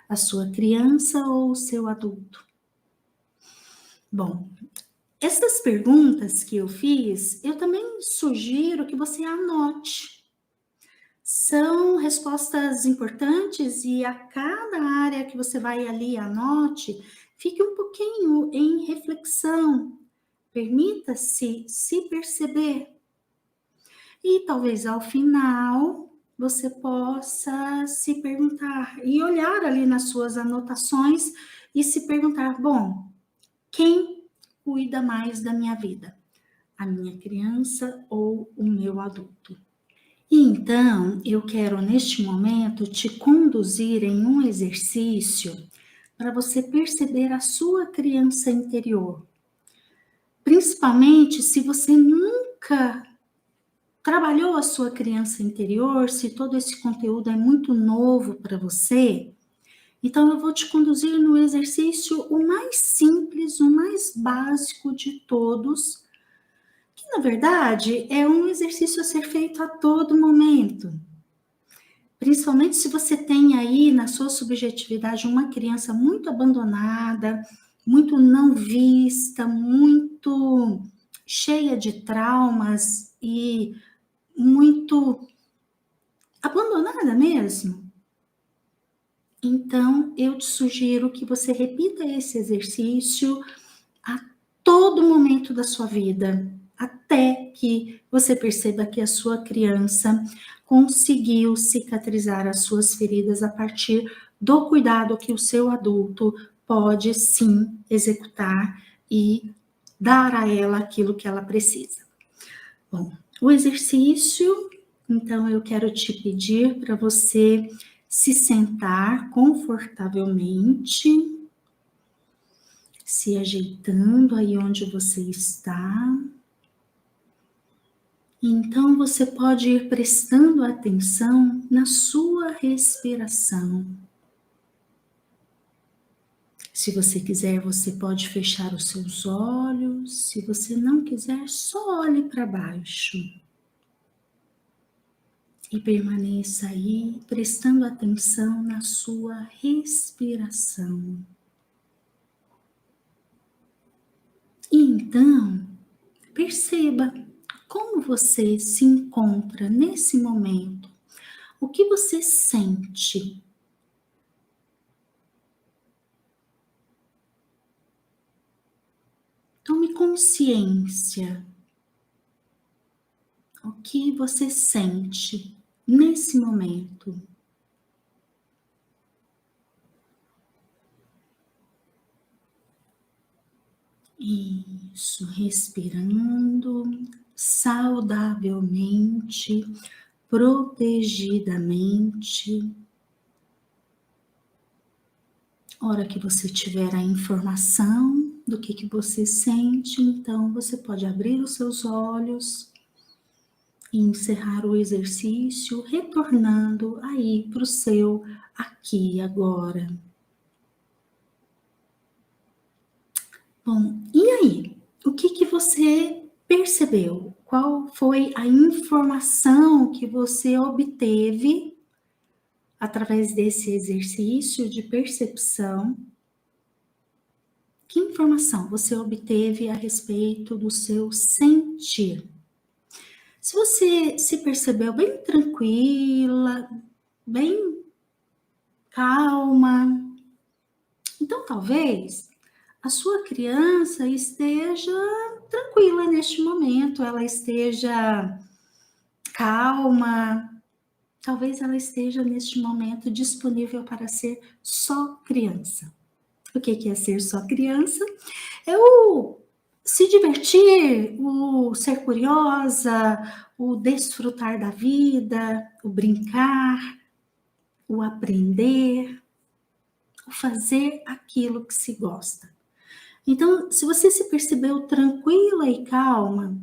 A sua criança ou o seu adulto? Bom, essas perguntas que eu fiz, eu também sugiro que você anote. São respostas importantes e a cada área que você vai ali anote, fique um pouquinho em reflexão. Permita-se se perceber. E talvez ao final você possa se perguntar e olhar ali nas suas anotações e se perguntar, bom, quem cuida mais da minha vida? A minha criança ou o meu adulto? E então, eu quero neste momento te conduzir em um exercício para você perceber a sua criança interior. Principalmente se você nunca trabalhou a sua criança interior, se todo esse conteúdo é muito novo para você, então eu vou te conduzir no exercício o mais simples, o mais básico de todos, que na verdade é um exercício a ser feito a todo momento. Principalmente se você tem aí na sua subjetividade uma criança muito abandonada, muito não vista, muito cheia de traumas e muito abandonada mesmo. Então, eu te sugiro que você repita esse exercício a todo momento da sua vida, até que você perceba que a sua criança conseguiu cicatrizar as suas feridas a partir do cuidado que o seu adulto pode sim executar e dar a ela aquilo que ela precisa. Bom, o exercício, então eu quero te pedir para você se sentar confortavelmente, se ajeitando aí onde você está. Então você pode ir prestando atenção na sua respiração. Se você quiser, você pode fechar os seus olhos. Se você não quiser, só olhe para baixo. E permaneça aí, prestando atenção na sua respiração. E então, perceba como você se encontra nesse momento. O que você sente? Tome consciência. O que você sente nesse momento? Isso, respirando saudavelmente, protegidamente. Hora que você tiver a informação do que você sente, então você pode abrir os seus olhos e encerrar o exercício, retornando aí para o seu aqui e agora. Bom, e aí? O que você percebeu? Qual foi a informação que você obteve através desse exercício de percepção? Que informação você obteve a respeito do seu sentir? Se você se percebeu bem tranquila, bem calma, então talvez a sua criança esteja tranquila neste momento, ela esteja calma, talvez ela esteja neste momento disponível para ser só criança. O que é ser só criança? É o se divertir, o ser curiosa, o desfrutar da vida, o brincar, o aprender, o fazer aquilo que se gosta. Então, se você se percebeu tranquila e calma,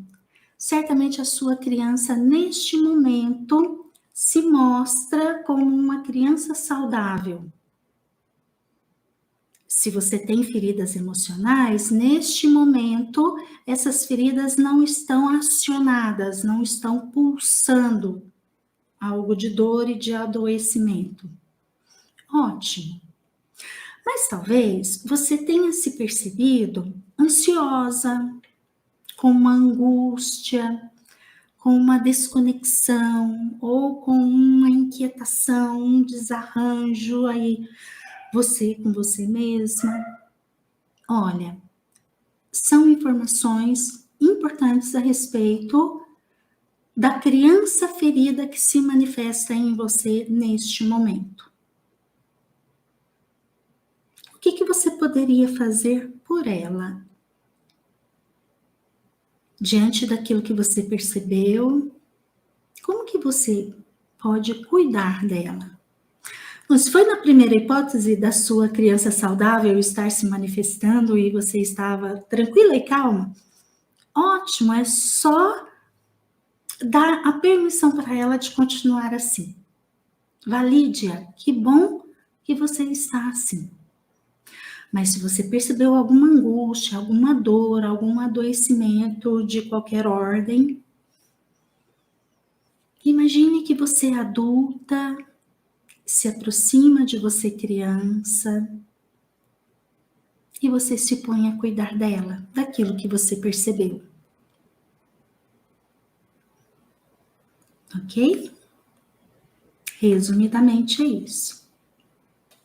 certamente a sua criança neste momento se mostra como uma criança saudável. Se você tem feridas emocionais, neste momento, essas feridas não estão acionadas, não estão pulsando algo de dor e de adoecimento. Ótimo. Mas talvez você tenha se percebido ansiosa, com uma angústia, com uma desconexão ou com uma inquietação, um desarranjo aí, você com você mesma. Olha, são informações importantes a respeito da criança ferida que se manifesta em você neste momento. O que você poderia fazer por ela? Diante daquilo que você percebeu, como que você pode cuidar dela? Se foi na primeira hipótese da sua criança saudável estar se manifestando e você estava tranquila e calma, ótimo, é só dar a permissão para ela de continuar assim. Valide-a, que bom que você está assim. Mas se você percebeu alguma angústia, alguma dor, algum adoecimento de qualquer ordem, imagine que você é adulta, se aproxima de você criança e você se põe a cuidar dela, daquilo que você percebeu. Ok? Resumidamente é isso.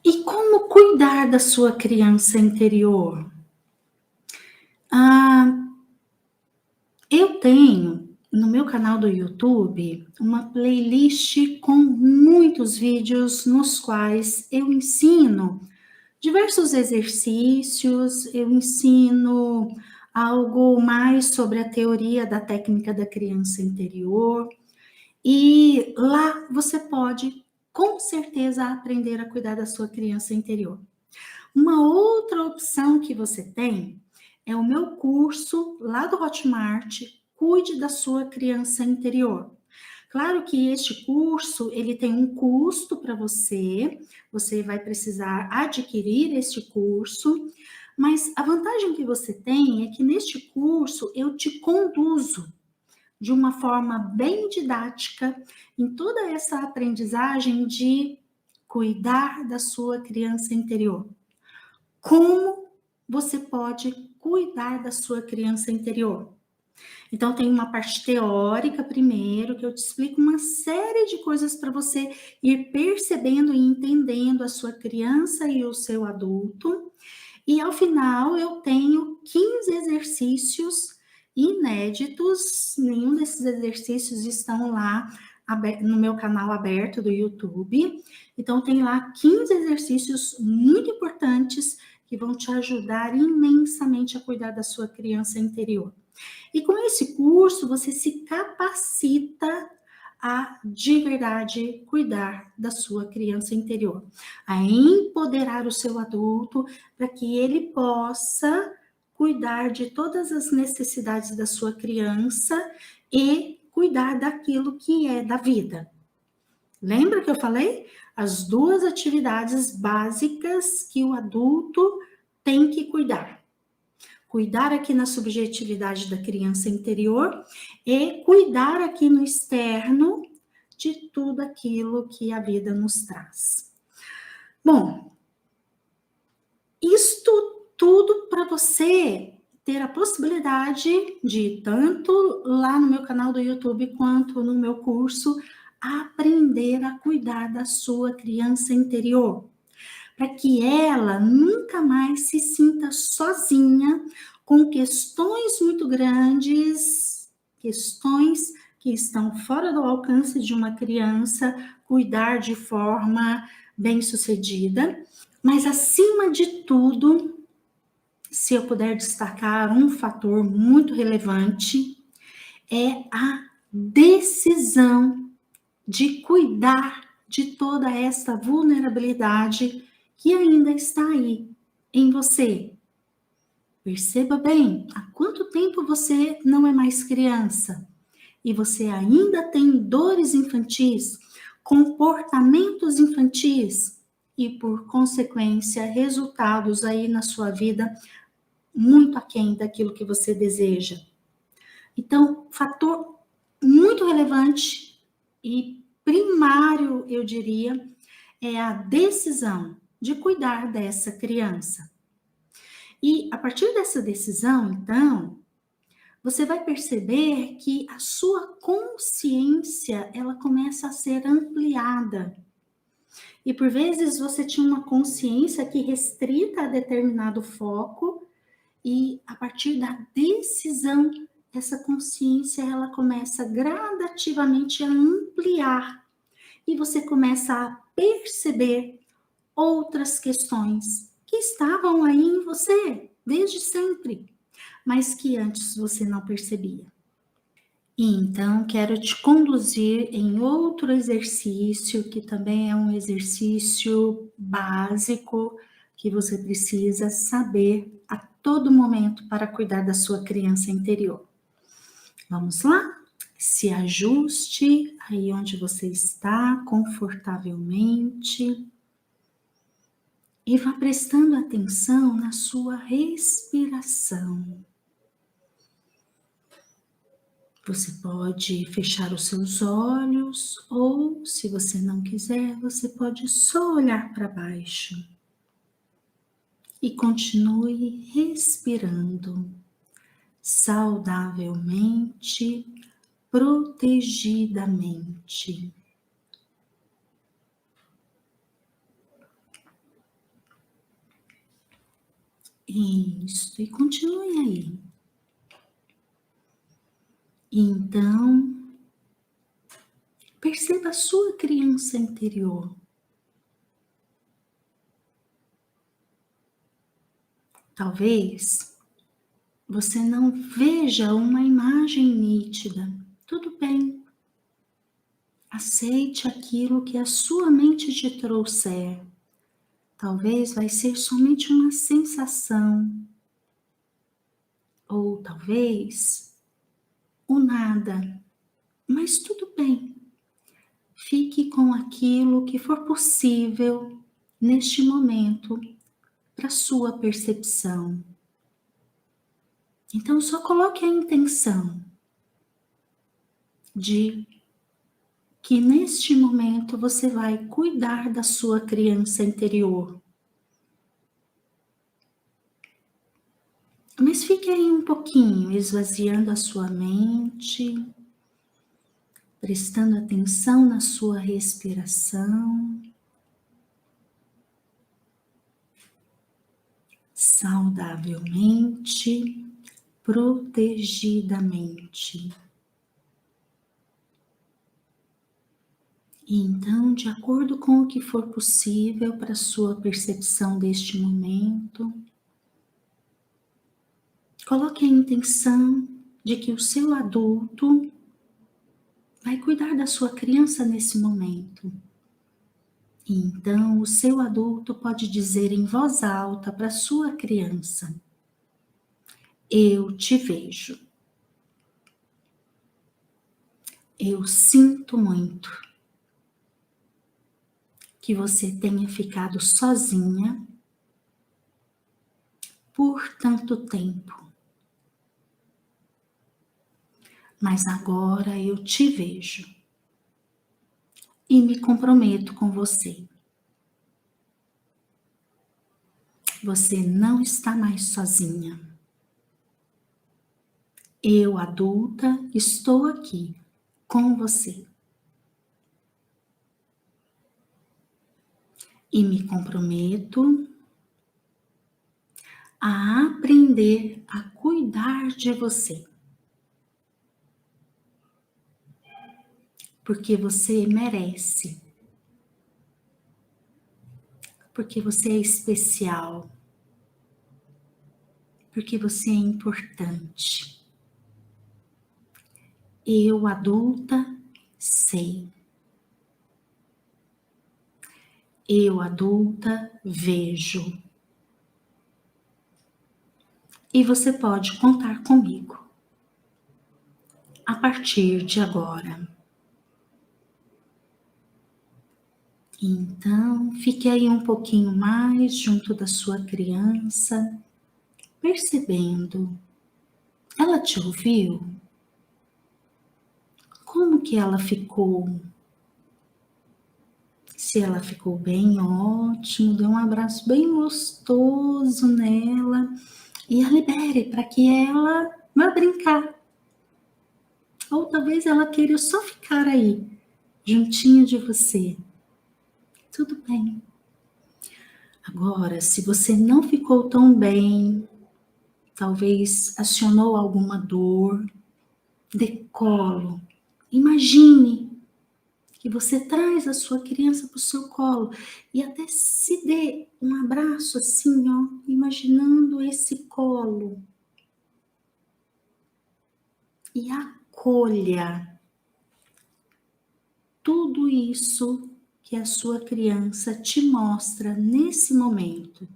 E como cuidar da sua criança interior? Eu tenho no meu canal do YouTube uma playlist com muitos vídeos nos quais eu ensino diversos exercícios, eu ensino algo mais sobre a teoria da técnica da criança interior. E lá você pode com certeza aprender a cuidar da sua criança interior. Uma outra opção que você tem é o meu curso lá do Hotmart, Cuide da Sua Criança Interior. Claro que este curso, ele tem um custo para você vai precisar adquirir este curso, mas a vantagem que você tem é que neste curso eu te conduzo de uma forma bem didática em toda essa aprendizagem de cuidar da sua criança interior. Como você pode cuidar da sua criança interior? Então, tem uma parte teórica primeiro, que eu te explico uma série de coisas para você ir percebendo e entendendo a sua criança e o seu adulto. E ao final, eu tenho 15 exercícios inéditos. Nenhum desses exercícios estão lá no meu canal aberto do YouTube. Então, tem lá 15 exercícios muito importantes que vão te ajudar imensamente a cuidar da sua criança interior. E com esse curso, você se capacita a, de verdade, cuidar da sua criança interior, a empoderar o seu adulto para que ele possa cuidar de todas as necessidades da sua criança e cuidar daquilo que é da vida. Lembra que eu falei? As duas atividades básicas que o adulto tem que cuidar. Cuidar aqui na subjetividade da criança interior e cuidar aqui no externo de tudo aquilo que a vida nos traz. Bom, isto tudo para você ter a possibilidade de, tanto lá no meu canal do YouTube quanto no meu curso, aprender a cuidar da sua criança interior, para que ela nunca mais se sinta sozinha com questões muito grandes, questões que estão fora do alcance de uma criança cuidar de forma bem-sucedida. Mas, acima de tudo, se eu puder destacar um fator muito relevante, é a decisão de cuidar de toda essa vulnerabilidade que ainda está aí em você. Perceba bem, há quanto tempo você não é mais criança e você ainda tem dores infantis, comportamentos infantis e, por consequência, resultados aí na sua vida muito aquém daquilo que você deseja. Então, fator muito relevante e primário, eu diria, é a decisão de cuidar dessa criança. E a partir dessa decisão, então, você vai perceber que a sua consciência, ela começa a ser ampliada. E por vezes você tinha uma consciência que restrita a determinado foco, e a partir da decisão, essa consciência ela começa gradativamente a ampliar. E você começa a perceber outras questões que estavam aí em você desde sempre, mas que antes você não percebia. E então, quero te conduzir em outro exercício, que também é um exercício básico, que você precisa saber a todo momento para cuidar da sua criança interior. Vamos lá? Se ajuste aí onde você está, confortavelmente. E vá prestando atenção na sua respiração. Você pode fechar os seus olhos ou, se você não quiser, você pode só olhar para baixo. E continue respirando saudavelmente, protegidamente. Isso, e continue aí. Então, perceba a sua criança interior. Talvez você não veja uma imagem nítida. Tudo bem. Aceite aquilo que a sua mente te trouxer. Talvez vai ser somente uma sensação, ou talvez o nada, mas tudo bem. Fique com aquilo que for possível neste momento para sua percepção. Então só coloque a intenção de que neste momento você vai cuidar da sua criança interior. Mas fique aí um pouquinho, esvaziando a sua mente, prestando atenção na sua respiração, saudavelmente, protegidamente. E então, de acordo com o que for possível para a sua percepção deste momento, coloque a intenção de que o seu adulto vai cuidar da sua criança nesse momento. E então, o seu adulto pode dizer em voz alta para a sua criança: eu te vejo. Eu sinto muito que você tenha ficado sozinha por tanto tempo. Mas agora eu te vejo e me comprometo com você. Você não está mais sozinha. Eu, adulta, estou aqui com você. E me comprometo a aprender a cuidar de você. Porque você merece. Porque você é especial. Porque você é importante. Eu, adulta, sei. Eu, adulta, vejo. E você pode contar comigo a partir de agora. Então, fique aí um pouquinho mais junto da sua criança, percebendo. Ela te ouviu? Como que ela ficou? Se ela ficou bem, ótimo, dê um abraço bem gostoso nela e a libere para que ela vá brincar. Ou talvez ela queira só ficar aí, juntinho de você. Tudo bem. Agora, se você não ficou tão bem, talvez acionou alguma dor, dê colo. Imagine que você traz a sua criança para o seu colo e até se dê um abraço assim, ó, imaginando esse colo. E acolha tudo isso que a sua criança te mostra nesse momento.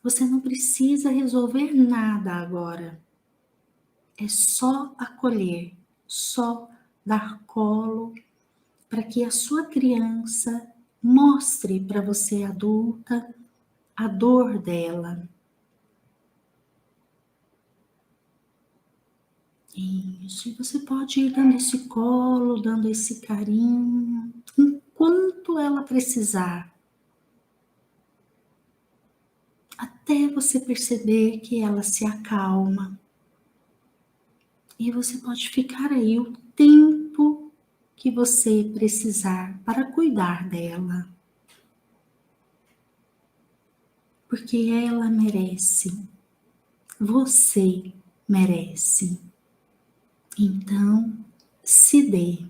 Você não precisa resolver nada agora. É só acolher, só dar colo para que a sua criança mostre para você, adulta, a dor dela. Isso, e você pode ir dando esse colo, dando esse carinho, enquanto ela precisar. Até você perceber que ela se acalma. E você pode ficar aí o tempo que você precisar para cuidar dela. Porque ela merece. Você merece. Então, se dê.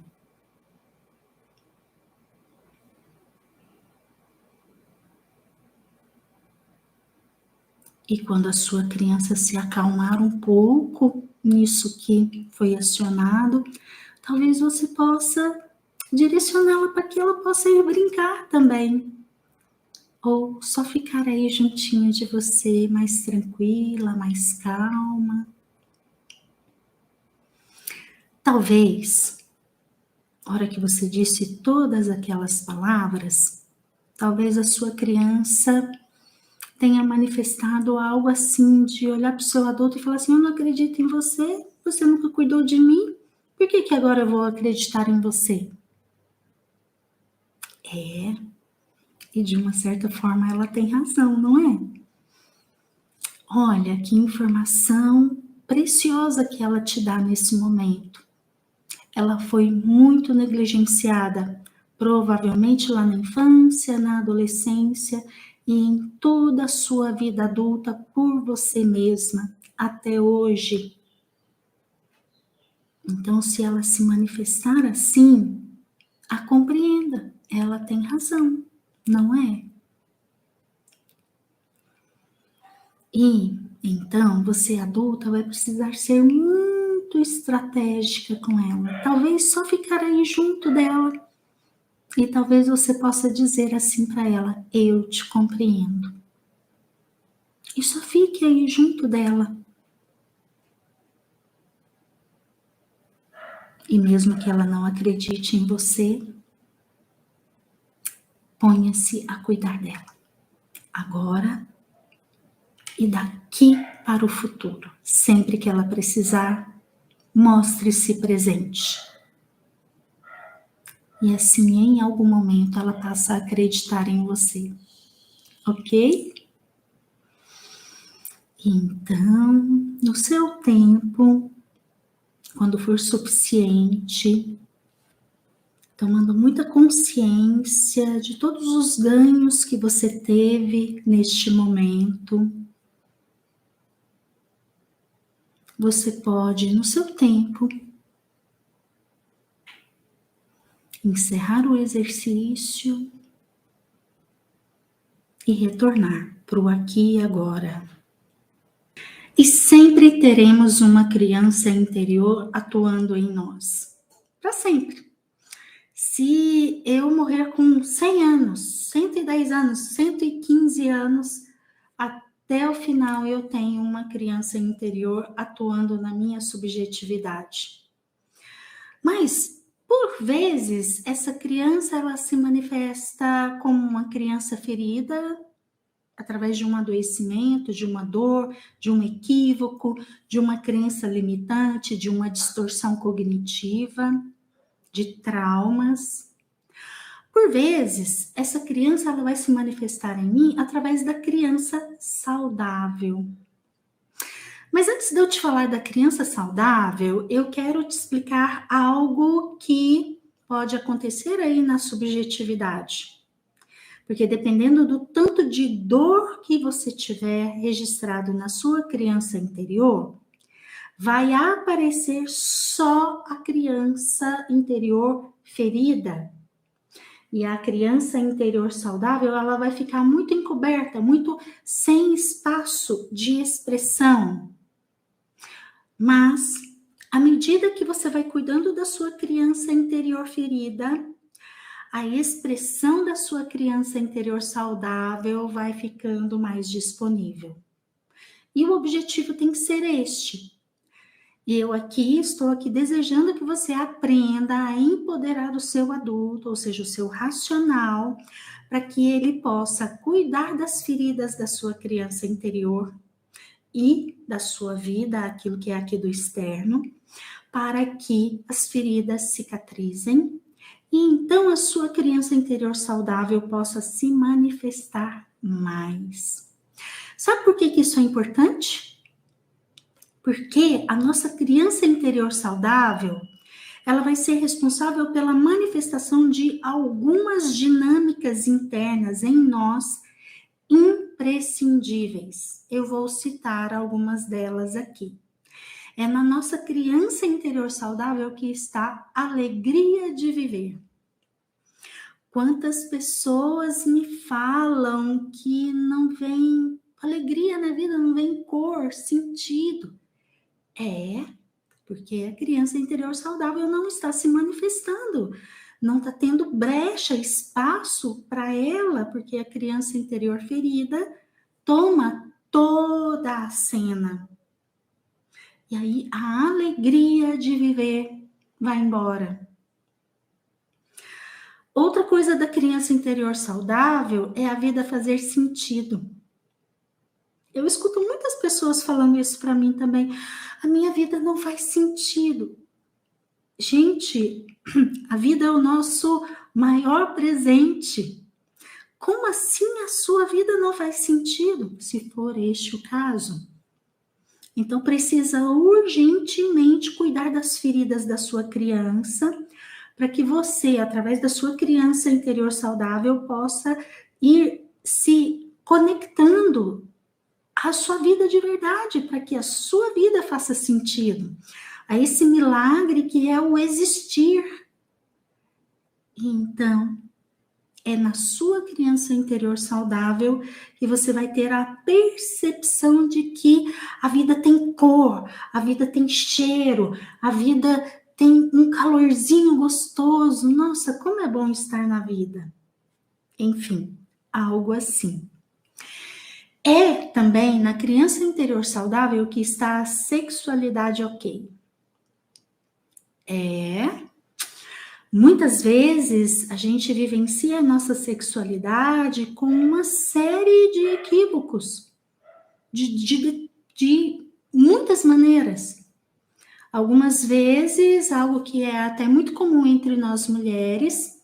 E quando a sua criança se acalmar um pouco nisso que foi acionado, talvez você possa direcioná-la para que ela possa ir brincar também. Ou só ficar aí juntinho de você, mais tranquila, mais calma. Talvez, na hora que você disse todas aquelas palavras, talvez a sua criança tenha manifestado algo assim, de olhar para o seu adulto e falar assim: eu não acredito em você, você nunca cuidou de mim, por que agora eu vou acreditar em você? E de uma certa forma ela tem razão, não é? Olha que informação preciosa que ela te dá nesse momento. Ela foi muito negligenciada, provavelmente lá na infância, na adolescência e em toda a sua vida adulta por você mesma, até hoje. Então, se ela se manifestar assim, a compreenda, ela tem razão, não é? E então você adulta vai precisar ser muito estratégica com ela. Talvez só ficar aí junto dela e talvez você possa dizer assim para ela: eu te compreendo. E só fique aí junto dela. E mesmo que ela não acredite em você, ponha-se a cuidar dela. Agora e daqui para o futuro. Sempre que ela precisar, mostre-se presente. E assim, em algum momento, ela passa a acreditar em você. Ok? Então, no seu tempo, quando for suficiente, tomando muita consciência de todos os ganhos que você teve neste momento, você pode, no seu tempo, encerrar o exercício e retornar para o aqui e agora. E sempre teremos uma criança interior atuando em nós. Para sempre. Se eu morrer com 100 anos, 110 anos, 115 anos, até o final eu tenho uma criança interior atuando na minha subjetividade. Mas, por vezes, essa criança ela se manifesta como uma criança ferida, através de um adoecimento, de uma dor, de um equívoco, de uma crença limitante, de uma distorção cognitiva, de traumas. Por vezes, essa criança ela vai se manifestar em mim através da criança saudável. Mas antes de eu te falar da criança saudável, eu quero te explicar algo que pode acontecer aí na subjetividade. Porque dependendo do tanto de dor que você tiver registrado na sua criança interior, vai aparecer só a criança interior ferida. E a criança interior saudável, ela vai ficar muito encoberta, muito sem espaço de expressão. Mas, à medida que você vai cuidando da sua criança interior ferida, a expressão da sua criança interior saudável vai ficando mais disponível. E o objetivo tem que ser este. E eu estou aqui desejando que você aprenda a empoderar o seu adulto, ou seja, o seu racional, para que ele possa cuidar das feridas da sua criança interior e da sua vida, aquilo que é aqui do externo, para que as feridas cicatrizem e então a sua criança interior saudável possa se manifestar mais. Sabe por que isso é importante? Porque a nossa criança interior saudável, ela vai ser responsável pela manifestação de algumas dinâmicas internas em nós imprescindíveis. Eu vou citar algumas delas aqui. É na nossa criança interior saudável que está a alegria de viver. Quantas pessoas me falam que não vem alegria na vida, não vem cor, sentido. Porque a criança interior saudável não está se manifestando, não está tendo brecha, espaço para ela, porque a criança interior ferida toma toda a cena. E aí a alegria de viver vai embora. Outra coisa da criança interior saudável é a vida fazer sentido. Eu escuto muitas pessoas falando isso para mim também. A minha vida não faz sentido. Gente, a vida é o nosso maior presente. Como assim a sua vida não faz sentido, se for este o caso? Então, precisa urgentemente cuidar das feridas da sua criança, para que você, através da sua criança interior saudável, possa ir se conectando à sua vida de verdade, para que a sua vida faça sentido. A esse milagre que é o existir. Então, é na sua criança interior saudável que você vai ter a percepção de que a vida tem cor, a vida tem cheiro, a vida tem um calorzinho gostoso. Nossa, como é bom estar na vida. Enfim, algo assim. É também na criança interior saudável que está a sexualidade ok. Muitas vezes a gente vivencia a nossa sexualidade com uma série de equívocos, de muitas maneiras. Algumas vezes, algo que é até muito comum entre nós mulheres,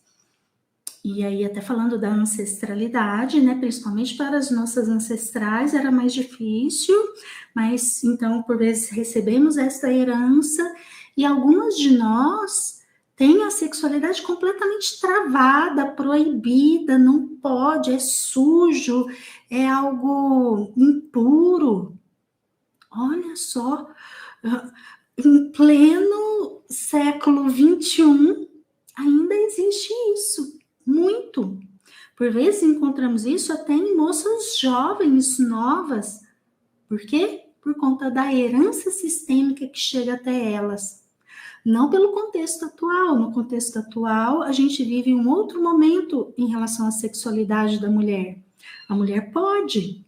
e aí até falando da ancestralidade, né, principalmente para as nossas ancestrais era mais difícil, mas então por vezes recebemos essa herança, e algumas de nós tem a sexualidade completamente travada, proibida, não pode, é sujo, é algo impuro. Olha só, em pleno século XXI, ainda existe isso, muito. Por vezes encontramos isso até em moças jovens, novas. Por quê? Por conta da herança sistêmica que chega até elas. Não pelo contexto atual. No contexto atual, a gente vive um outro momento em relação à sexualidade da mulher. A mulher pode.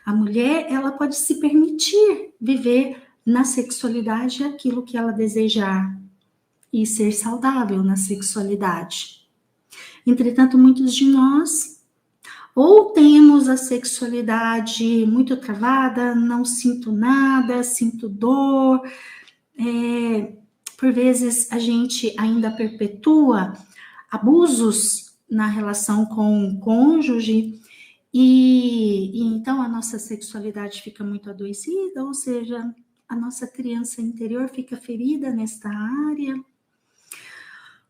A mulher, ela pode se permitir viver na sexualidade aquilo que ela desejar e ser saudável na sexualidade. Entretanto, muitos de nós ou temos a sexualidade muito travada, não sinto nada, sinto dor, por vezes a gente ainda perpetua abusos na relação com o cônjuge e então a nossa sexualidade fica muito adoecida, ou seja, a nossa criança interior fica ferida nesta área.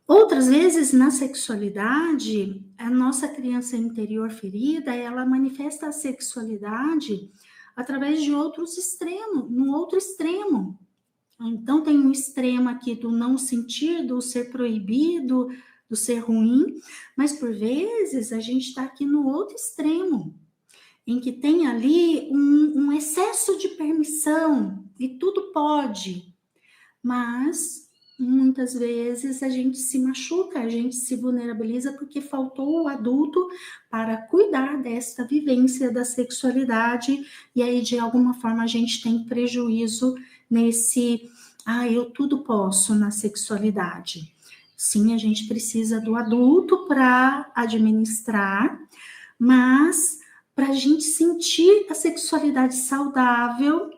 Outras vezes na sexualidade, a nossa criança interior ferida, ela manifesta a sexualidade através de outros extremos, no outro extremo. Então, tem um extremo aqui do não sentir, do ser proibido, do ser ruim, mas por vezes a gente está aqui no outro extremo, em que tem ali um excesso de permissão e tudo pode, mas muitas vezes a gente se machuca, a gente se vulnerabiliza porque faltou o adulto para cuidar desta vivência da sexualidade e aí de alguma forma a gente tem prejuízo nesse, eu tudo posso na sexualidade. Sim, a gente precisa do adulto para administrar, mas para a gente sentir a sexualidade saudável,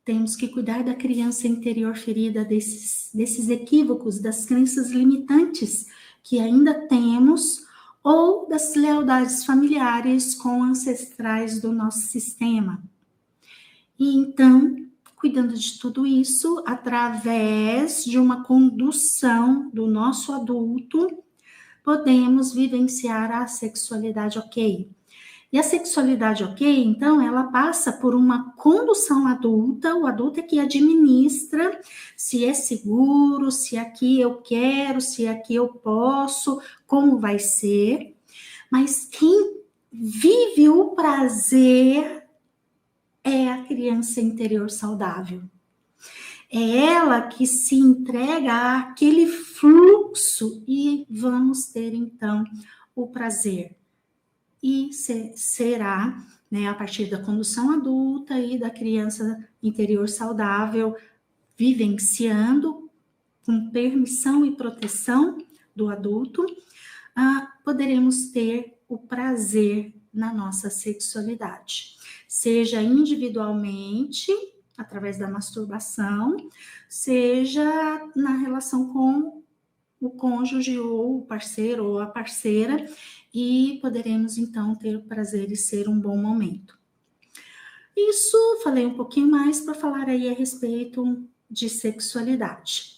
temos que cuidar da criança interior ferida, desses equívocos, das crenças limitantes que ainda temos, ou das lealdades familiares com ancestrais do nosso sistema. E então, cuidando de tudo isso, através de uma condução do nosso adulto, podemos vivenciar a sexualidade ok. E a sexualidade ok, então, ela passa por uma condução adulta, o adulto é que administra se é seguro, se aqui eu quero, se aqui eu posso, como vai ser. Mas quem vive o prazer é a criança interior saudável. É ela que se entrega àquele fluxo e vamos ter, então, o prazer. E será, né, a partir da condução adulta e da criança interior saudável, vivenciando com permissão e proteção do adulto, poderemos ter o prazer na nossa sexualidade, seja individualmente, através da masturbação, seja na relação com o cônjuge ou o parceiro ou a parceira, e poderemos então ter o prazer e ser um bom momento. Isso, falei um pouquinho mais para falar aí a respeito de sexualidade.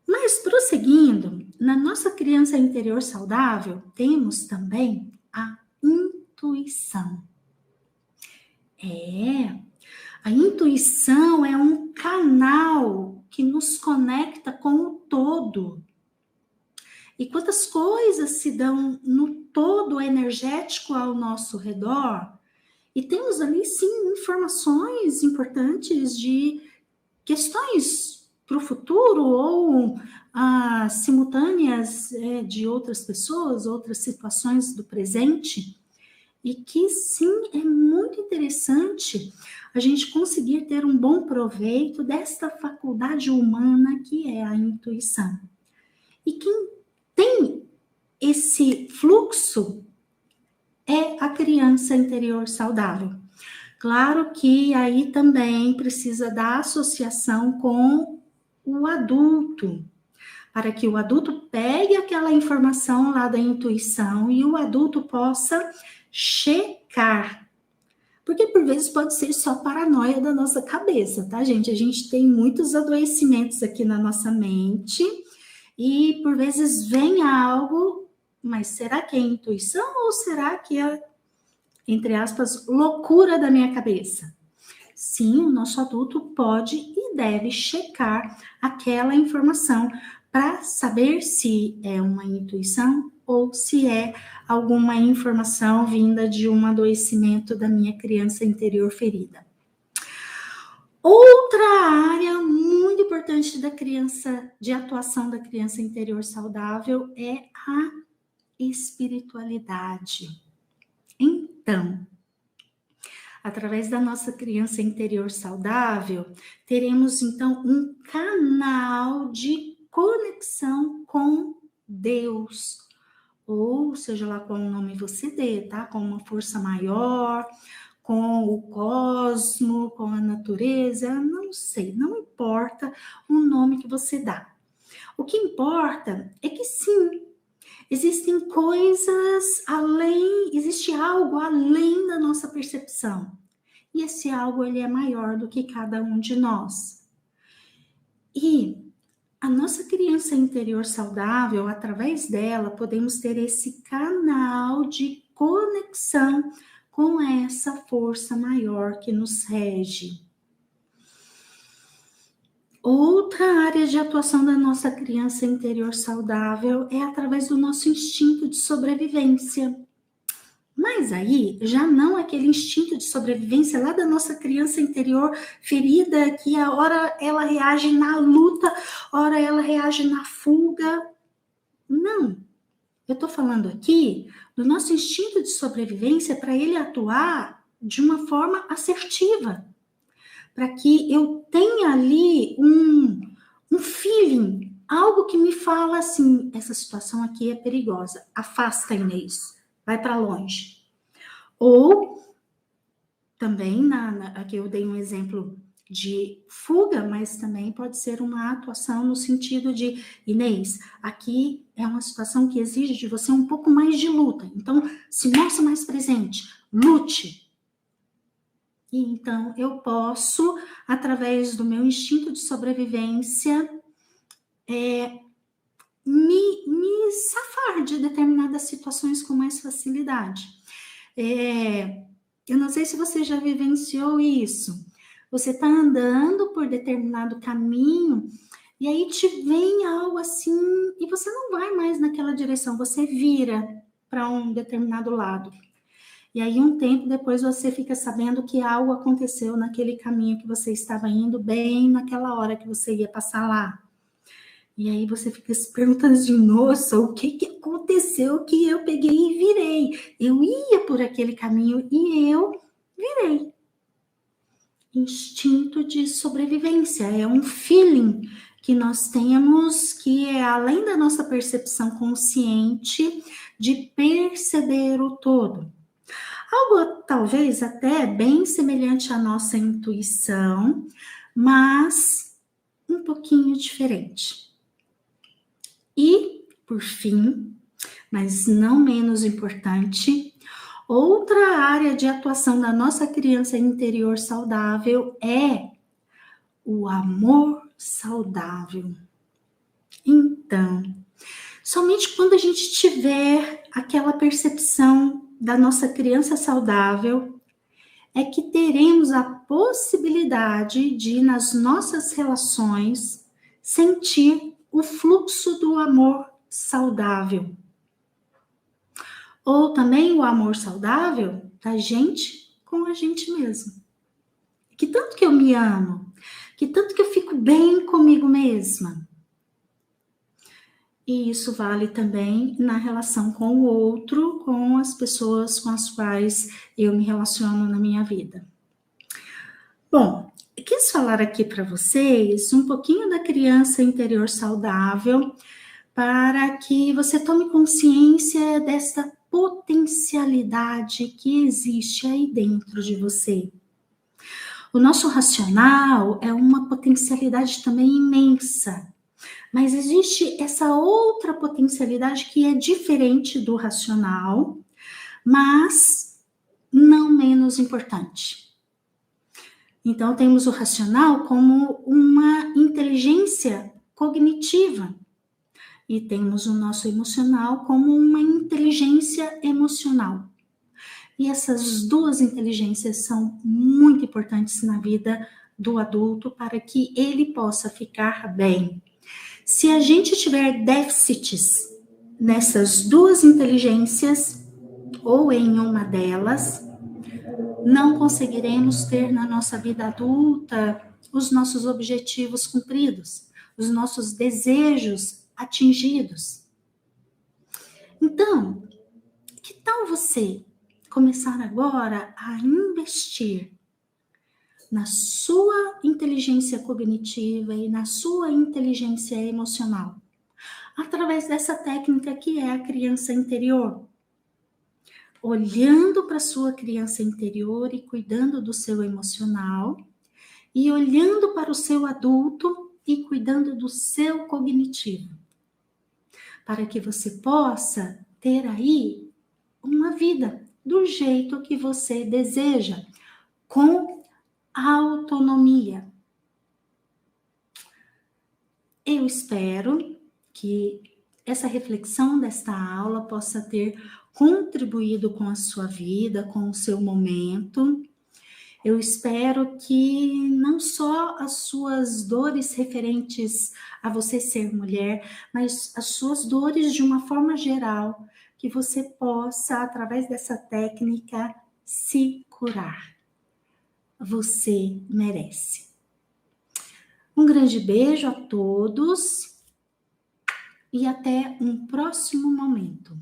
Mas prosseguindo, na nossa criança interior saudável, temos também a intuição. A intuição é um canal que nos conecta com o todo. E quantas coisas se dão no todo energético ao nosso redor, e temos ali, sim, informações importantes de questões para o futuro ou simultâneas de outras pessoas, outras situações do presente, e que, sim, é muito interessante a gente conseguir ter um bom proveito desta faculdade humana que é a intuição. E quem tem esse fluxo é a criança interior saudável. Claro que aí também precisa da associação com o adulto, para que o adulto pegue aquela informação lá da intuição e o adulto possa checar. Porque por vezes pode ser só paranoia da nossa cabeça, tá, gente? A gente tem muitos adoecimentos aqui na nossa mente e por vezes vem algo, mas será que é intuição ou será que é, entre aspas, loucura da minha cabeça? Sim, o nosso adulto pode e deve checar aquela informação para saber se é uma intuição ou se é alguma informação vinda de um adoecimento da minha criança interior ferida. Outra área muito importante da criança, de atuação da criança interior saudável, é a espiritualidade. Então, através da nossa criança interior saudável, teremos então um canal de conexão com Deus, ou seja lá qual nome você dê, tá? Com uma força maior, com o cosmo, com a natureza, não sei, não importa o nome que você dá. O que importa é que sim, existem coisas além, existe algo além da nossa percepção. E esse algo, ele é maior do que cada um de nós. E a nossa criança interior saudável, através dela, podemos ter esse canal de conexão com essa força maior que nos rege. Outra área de atuação da nossa criança interior saudável é através do nosso instinto de sobrevivência. Mas aí, já não aquele instinto de sobrevivência lá da nossa criança interior ferida, que a hora ela reage na luta, hora ela reage na fuga. Não. Eu estou falando aqui do nosso instinto de sobrevivência para ele atuar de uma forma assertiva. Para que eu tenha ali um feeling, algo que me fala assim, essa situação aqui é perigosa, afasta, Inês, vai para longe. Ou também, aqui eu dei um exemplo de fuga, mas também pode ser uma atuação no sentido de, Inês, aqui é uma situação que exige de você um pouco mais de luta, então se mostre mais presente, lute. E então eu posso, através do meu instinto de sobrevivência, me safar de determinadas situações com mais facilidade. Eu não sei se você já vivenciou isso. Você está andando por determinado caminho e aí te vem algo assim e você não vai mais naquela direção, você vira para um determinado lado. E aí, um tempo depois, você fica sabendo que algo aconteceu naquele caminho que você estava indo, bem naquela hora que você ia passar lá. E aí você fica se perguntando assim, nossa, o que aconteceu que eu peguei e virei? Eu ia por aquele caminho e eu virei. Instinto de sobrevivência, é um feeling que nós temos que é além da nossa percepção consciente de perceber o todo. Algo talvez até bem semelhante à nossa intuição, mas um pouquinho diferente. E, por fim, mas não menos importante, outra área de atuação da nossa criança interior saudável é o amor saudável. Então, somente quando a gente tiver aquela percepção da nossa criança saudável, é que teremos a possibilidade de, nas nossas relações, sentir o fluxo do amor saudável. Ou também o amor saudável da gente com a gente mesmo. Que tanto que eu me amo, que tanto que eu fico bem comigo mesma. E isso vale também na relação com o outro, com as pessoas com as quais eu me relaciono na minha vida. Bom, eu quis falar aqui para vocês um pouquinho da criança interior saudável, para que você tome consciência dessa potencialidade que existe aí dentro de você. O nosso racional é uma potencialidade também imensa, mas existe essa outra potencialidade que é diferente do racional, mas não menos importante. Então, temos o racional como uma inteligência cognitiva e temos o nosso emocional como uma inteligência emocional. E essas duas inteligências são muito importantes na vida do adulto para que ele possa ficar bem. Se a gente tiver déficits nessas duas inteligências, ou em uma delas, não conseguiremos ter na nossa vida adulta os nossos objetivos cumpridos, os nossos desejos atingidos. Então, que tal você começar agora a investir na sua inteligência cognitiva e na sua inteligência emocional, através dessa técnica que é a criança interior? Olhando para a sua criança interior e cuidando do seu emocional, e olhando para o seu adulto e cuidando do seu cognitivo, para que você possa ter aí uma vida do jeito que você deseja, com autonomia. Eu espero que essa reflexão desta aula possa ter contribuído com a sua vida, com o seu momento. Eu espero que não só as suas dores referentes a você ser mulher, mas as suas dores de uma forma geral, que você possa, através dessa técnica, se curar. Você merece. Um grande beijo a todos e até um próximo momento.